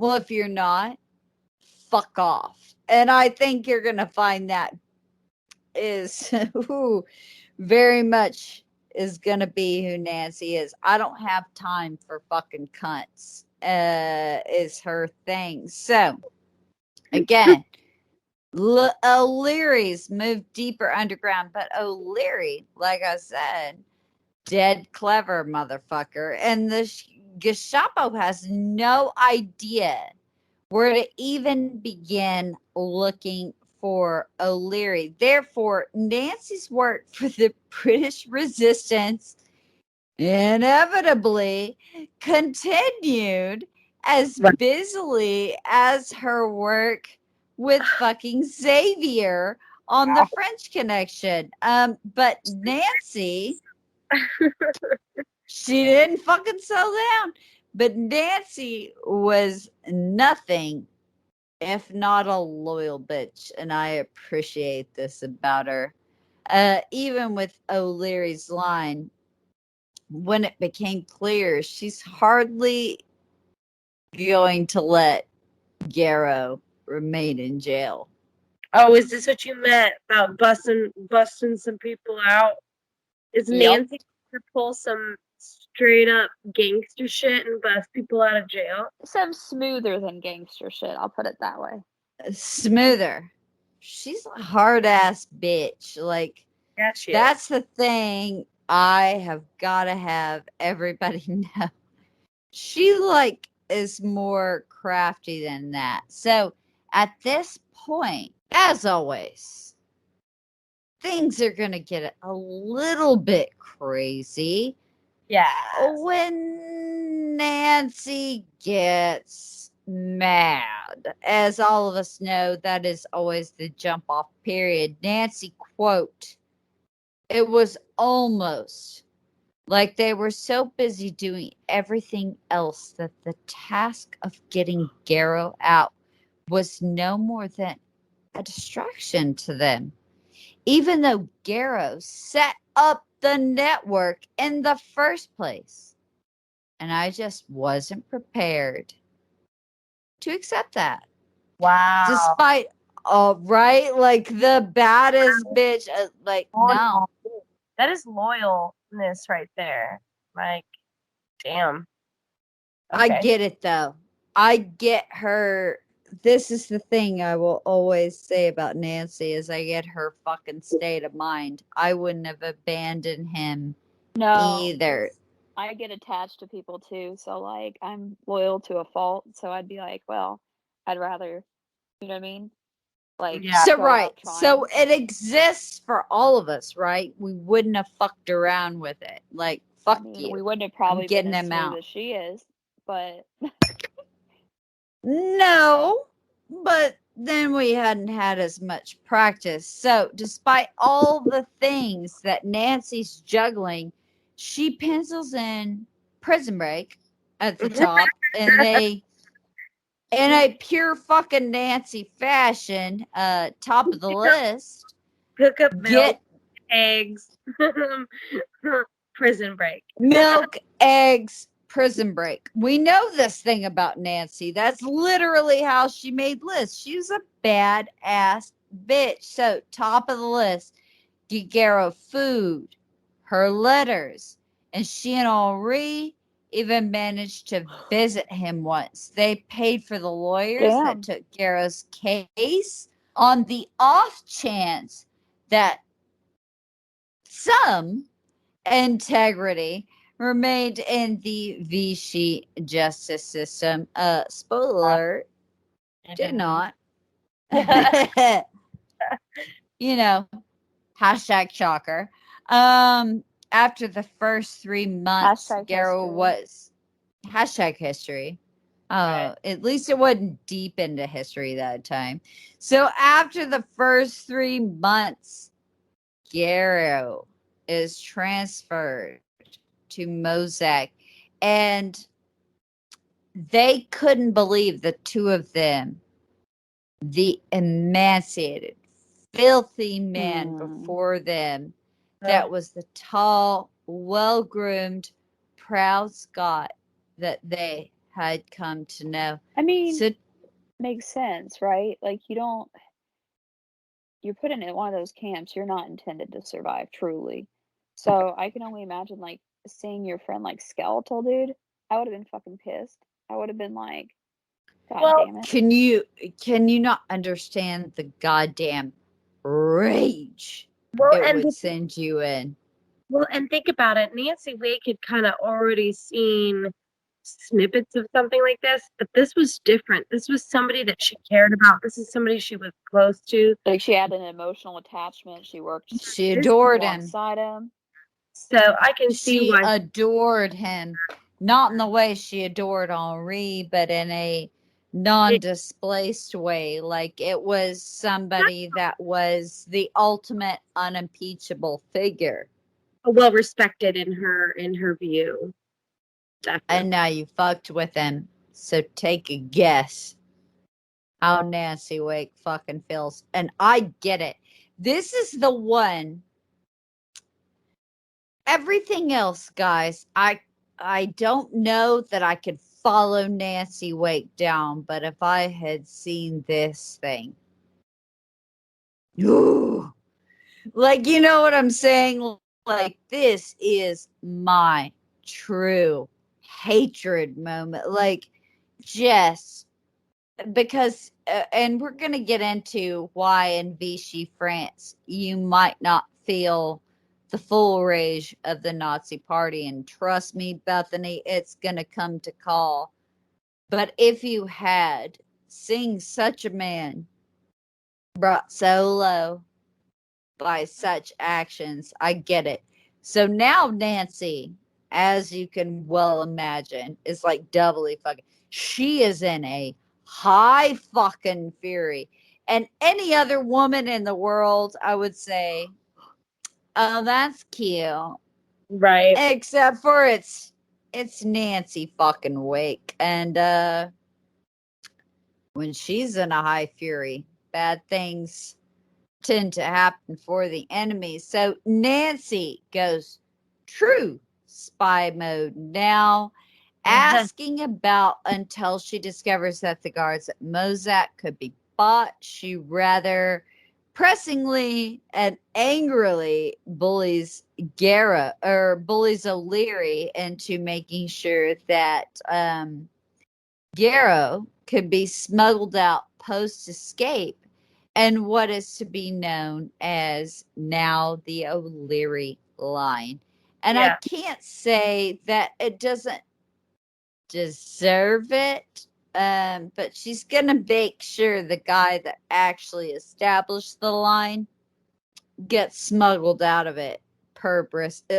Well, if you're not, fuck off. And I think you're going to find that is very much is going to be who Nancy is. I don't have time for fucking cunts, is her thing. So, again, O'Leary's moved deeper underground, but O'Leary, like I said, dead clever motherfucker. And the Gestapo has no idea where to even begin looking for O'Leary. Therefore, Nancy's work for the British resistance inevitably continued as busily as her work with fucking Xavier on the French Connection. But Nancy, she didn't fucking settle down. But Nancy was nothing if not a loyal bitch, and I appreciate this about her. Even with O'Leary's line, when it became clear she's hardly going to let Garrow remain in jail. Oh, is this what you meant about busting some people out? Is Nancy to pull some straight up gangster shit and bust people out of jail? Some smoother than gangster shit, I'll put it that way. Smoother. She's a hard ass bitch. Like, Yeah, that's the thing I have got to have everybody know. She like is more crafty than that. So at this point, as always, things are going to get a little bit crazy. Yeah. When Nancy gets mad, as all of us know, that is always the jump off period. Nancy, quote, it was almost like they were so busy doing everything else that the task of getting Garrow out was no more than a distraction to them. Even though Garrow set up the network in the first place. And I just wasn't prepared to accept that. Wow. Despite, right? Like the baddest bitch, like, no. That is loyalness right there. Like, damn. Okay. I get it though. I get her. This is the thing I will always say about Nancy is I get her fucking state of mind. I wouldn't have abandoned him either. I get attached to people too, so like I'm loyal to a fault. So I'd be like, well, I'd rather, you know what I mean? Like, yeah. So right, so it exists for all of us, right? We wouldn't have fucked around with it. Like, fuck you. We wouldn't have probably getting been as them smooth out as she is, but no, but then we hadn't had as much practice. So, despite all the things that Nancy's juggling, she pencils in Prison Break at the top, and they, in a pure fucking Nancy fashion, top of the list. Hook up milk, eggs, Prison Break. Milk, eggs, Prison Break. We know this thing about Nancy. That's literally how she made lists. She was a badass bitch. So, top of the list, Gigero food, her letters, and she and Henri even managed to visit him once. They paid for the lawyers that took Garrow's case on the off chance that some integrity remained in the Vichy justice system. Spoiler alert, did not. You know, hashtag shocker. After the first 3 months, Garrow was hashtag history. Right. At least it wasn't deep into history that time. So after the first 3 months, Garrow is transferred to Mossack, and they couldn't believe the two of them, the emaciated, filthy man before them, that was the tall, well-groomed, proud Scot that they had come to know. I mean, so, makes sense, right? Like, you're put in one of those camps, you're not intended to survive, truly. So I can only imagine, like, seeing your friend, like, skeletal, dude. I would have been fucking pissed. I would have been like, God damn it. Can you not understand the goddamn rage it would send you in? Well, and think about it. Nancy Wake had kind of already seen snippets of something like this, but this was different. This was somebody that she cared about. This is somebody she was close to. Like, she had an emotional attachment. She adored him. Alongside him. So I can see why she adored him. Not in the way she adored Henri, but in a non-displaced way. Like, it was somebody that was the ultimate unimpeachable figure. Well respected in her view. Definitely. And now you fucked with him. So take a guess how Nancy Wake fucking feels. And I get it. This is the one. Everything else, guys, I don't know that I could follow Nancy Wake down, but if I had seen this thing, ooh, like, you know what I'm saying? Like, this is my true hatred moment. Like, Jess, because, and we're going to get into why in Vichy, France, you might not feel the full rage of the Nazi party. And trust me, Bethany, it's going to come to call. But if you had, seeing such a man brought so low by such actions, I get it. So now Nancy, as you can well imagine, is like doubly fucking, she is in a high fucking fury. And any other woman in the world, I would say, oh, that's cute. Right. Except for it's Nancy fucking Wake. And when she's in a high fury, bad things tend to happen for the enemy. So Nancy goes true spy mode now, asking about until she discovers that the guards at Mossack could be bought. She rather pressingly and angrily bullies O'Leary into making sure that Garrow could be smuggled out post escape and what is to be known as now the O'Leary line. And I can't say that it doesn't deserve it, but she's going to make sure the guy that actually established the line gets smuggled out of it per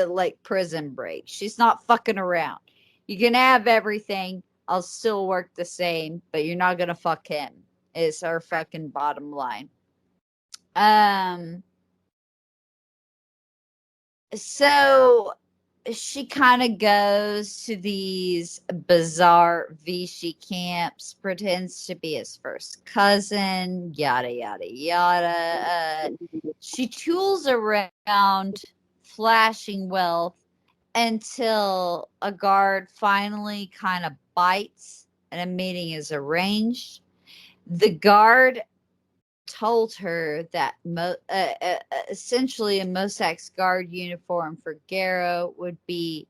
like Prison Break. She's not fucking around. You can have everything. I'll still work the same, but you're not going to fuck him. Is her fucking bottom line. So she kind of goes to these bizarre Vichy camps, pretends to be his first cousin, yada, yada, yada. She tools around flashing wealth until a guard finally kind of bites and a meeting is arranged. The guard told her that essentially a Mossack's guard uniform for Garrow would be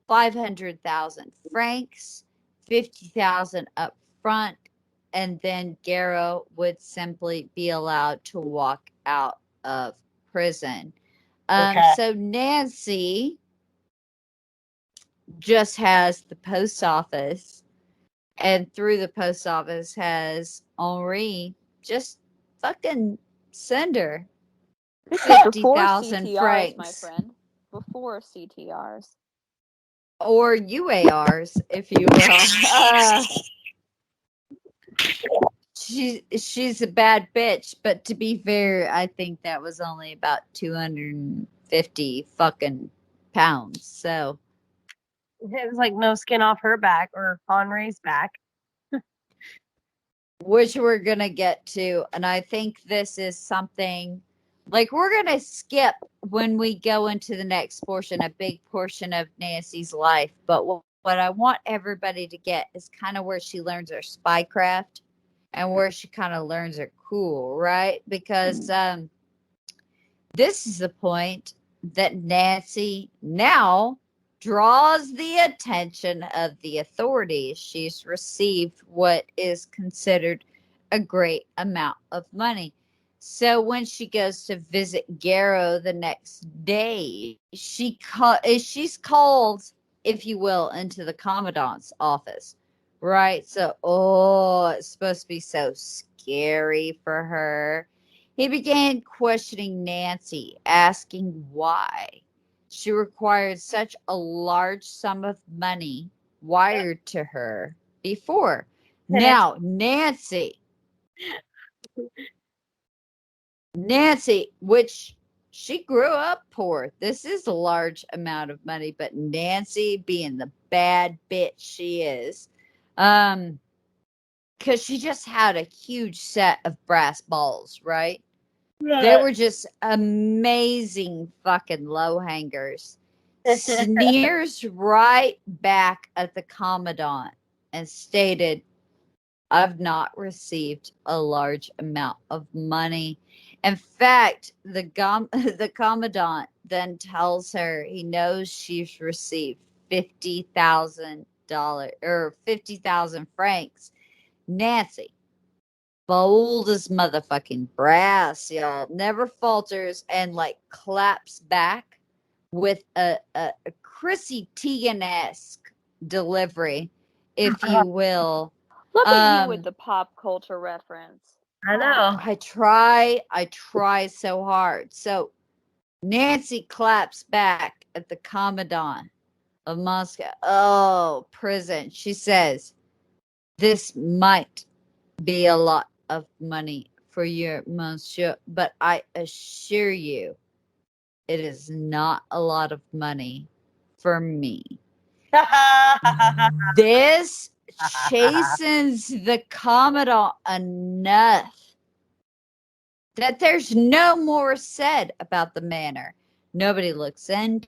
500,000 francs, 50,000 up front, and then Garrow would simply be allowed to walk out of prison. So Nancy just has the post office, and through the post office has Henri just fucking send her Before 50,000 CTRs, francs. my friend. Before CTRs. Or UARs, if you will. She's a bad bitch, but to be fair, I think that was only about 250 fucking pounds. So It was like no skin off her back or Henri's back. which we're gonna get to, and I think this is something like we're gonna skip when we go into the next portion, a big portion of Nancy's life. But what I want everybody to get is kind of where she learns her spycraft and where she kind of learns her cool, right? Because this is the point that Nancy now draws the attention of the authorities. She's received what is considered a great amount of money. So when she goes to visit Garrow the next day, she's called, if you will, into the commandant's office, right? So, it's supposed to be so scary for her. He began questioning Nancy, asking why she required such a large sum of money wired to her before. Now, Nancy, which she grew up poor. This is a large amount of money, but Nancy, being the bad bitch she is, because she just had a huge set of brass balls, right? They were just amazing fucking low hangers. Sneers right back at the commandant and stated, I've not received a large amount of money. In fact, the commandant then tells her he knows she's received $50,000 or 50,000 francs. Nancy, bold as motherfucking brass, y'all, never falters and like claps back with a Chrissy Teigen-esque delivery, if you will. Look at you with the pop culture reference. I know. I try so hard. So Nancy claps back at the commandant of Moscow. Oh, prison. She says, this might be a lot of money for your monsieur, but I assure you it is not a lot of money for me. This chastens the commandant enough that there's no more said about the manor. Nobody looks into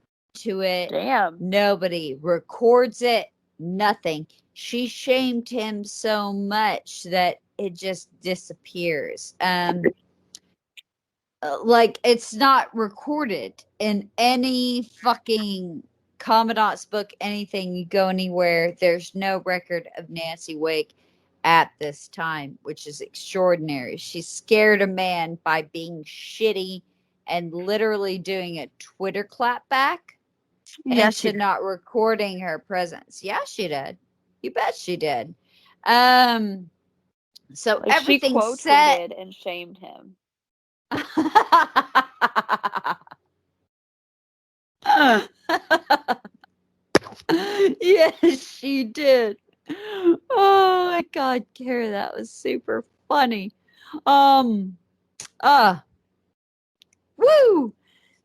it. Damn. Nobody records it. Nothing. She shamed him so much that it just disappears. Like it's not recorded in any fucking commandant's book, anything. You go anywhere, there's no record of Nancy Wake at this time, which is extraordinary. She scared a man by being shitty and literally doing a Twitter clapback into not recording her presence. Yeah, she did. You bet she did. So Like everything she quote said tweeted and shamed him. Yes, she did. Oh my God, Kara, that was super funny. Woo!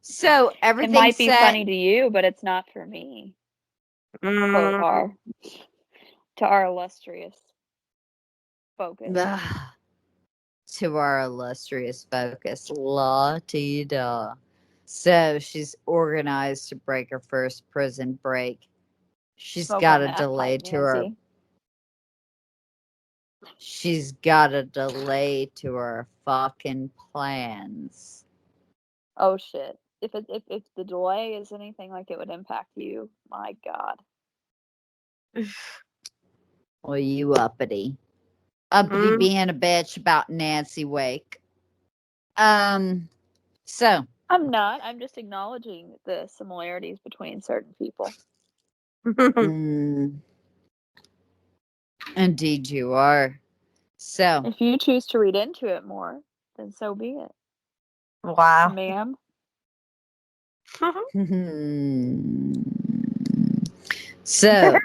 So everything It might be said, funny to you, but it's not for me. Quote to our illustrious focus. To our illustrious focus, la ti da. So she's organized to break her first prison break. She's Smoke got on a that delay pipe, to her. Nancy. She's got a delay to her fucking plans. Oh shit! If the delay is anything like it would impact you, my God. Well, you uppity. Uppity being a bitch about Nancy Wake. So I'm not. I'm just acknowledging the similarities between certain people. Indeed you are. So If you choose to read into it more, then so be it, Wow. ma'am. So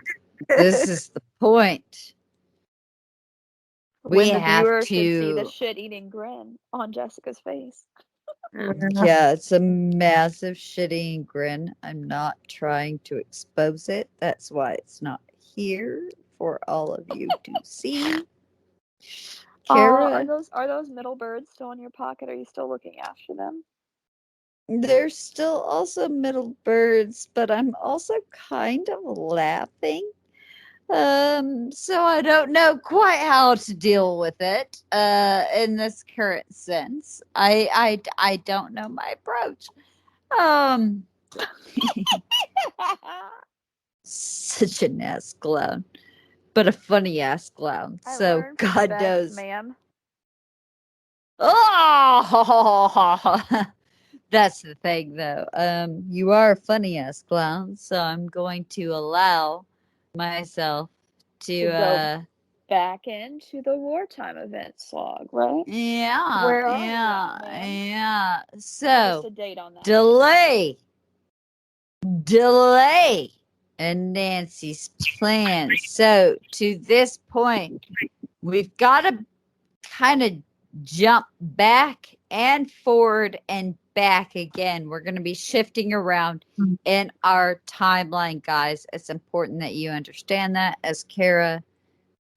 this is the point. We When the have viewer should see the to. shit-eating grin on Jessica's face. Yeah, it's a massive shitty grin. I'm not trying to expose it. That's why it's not here for all of you to see. Kara, Are those middle birds still in your pocket? Are you still looking after them? they're still also middle birds, but I'm also kind of laughing. So I don't know quite how to deal with it in this current sense. I don't know my approach. Such an ass clown, but a funny ass clown. I So learned from God Beth, knows. ma'am. Oh, that's the thing, though. You are a funny ass clown, so I'm going to allow myself To go back into the wartime events log, right? Yeah, Where are we at, ma'am? yeah. Give us So a date on that. delay, and Nancy's plan. So to this point, we've got to kind of jump back and forward and back again. We're going to be shifting around in our timeline, guys. It's important that you understand that, as Kara,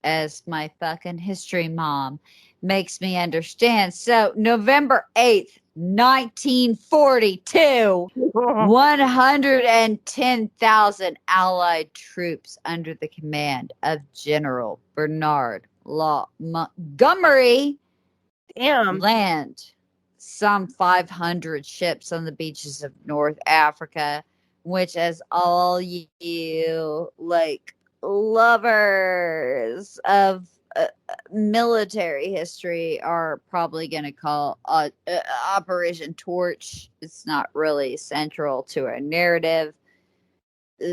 as my fucking history mom, makes me understand. So November 8th, 1942, 110,000 Allied troops under the command of General Bernard Law Montgomery Damn. land some 500 ships on the beaches of North Africa, which, as all you like lovers of military history are probably going to call Operation Torch. It's not really central to our narrative.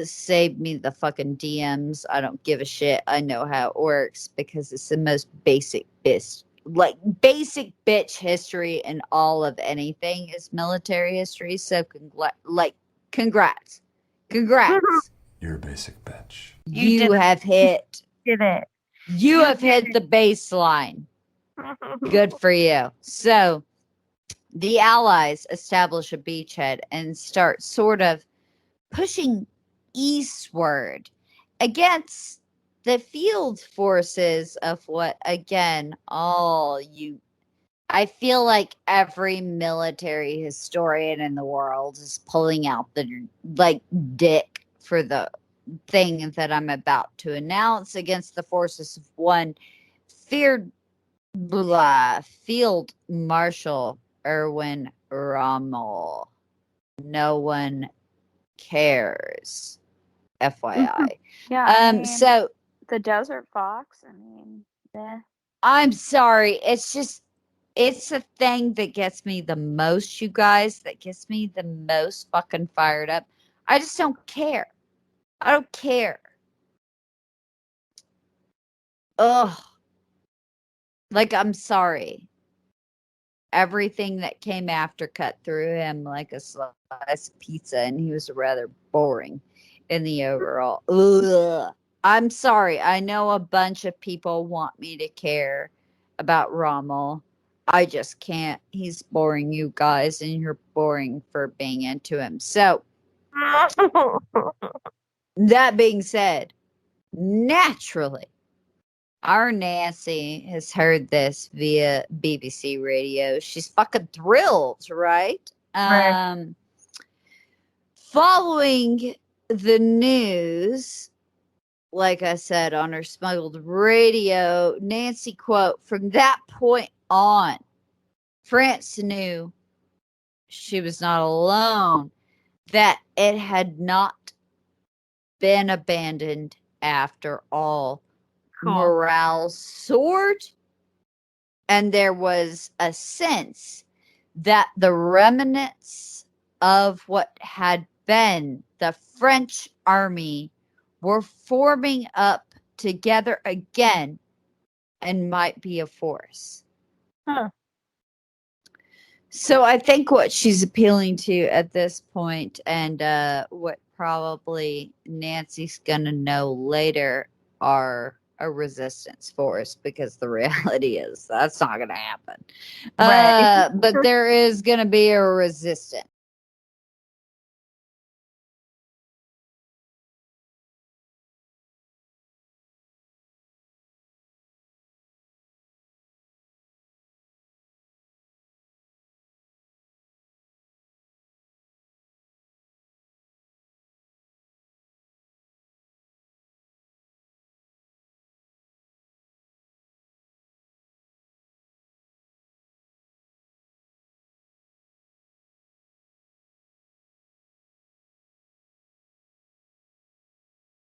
Save me the fucking DMs. I don't give a shit. I know how it works because it's the most basic basic bitch history in all of anything is military history. So congrats. You're a basic bitch. You have hit it. You have hit the baseline. Good for you. So the Allies establish a beachhead and start sort of pushing eastward against the field forces of what, again, I feel like every military historian in the world is pulling out the dick for the thing that I'm about to announce against the forces of one feared Field Marshal Erwin Rommel. No one cares. FYI. Yeah. So the Desert Fox. I mean, yeah. I'm sorry. It's the thing that gets me the most, you guys, that gets me the most fucking fired up. I just don't care. I don't care. Ugh. I'm sorry. Everything that came after cut through him like a slice of pizza, and he was rather boring in the overall. Ugh. I'm sorry. I know a bunch of people want me to care about Rommel. I just can't. He's boring, you guys, and you're boring for being into him. So, that being said, naturally, our Nancy has heard this via BBC radio. She's fucking thrilled, right? Right. Following the news, like I said, on her smuggled radio, Nancy, quote, from that point on, France knew she was not alone, that it had not been abandoned after all. Cool. Morale soared, and there was a sense that the remnants of what had been the French army were forming up together again and might be a force. Huh. So I think what she's appealing to at this point, and what probably Nancy's gonna know later, are a resistance force, because the reality is that's not gonna happen. Right. But there is gonna be a resistance.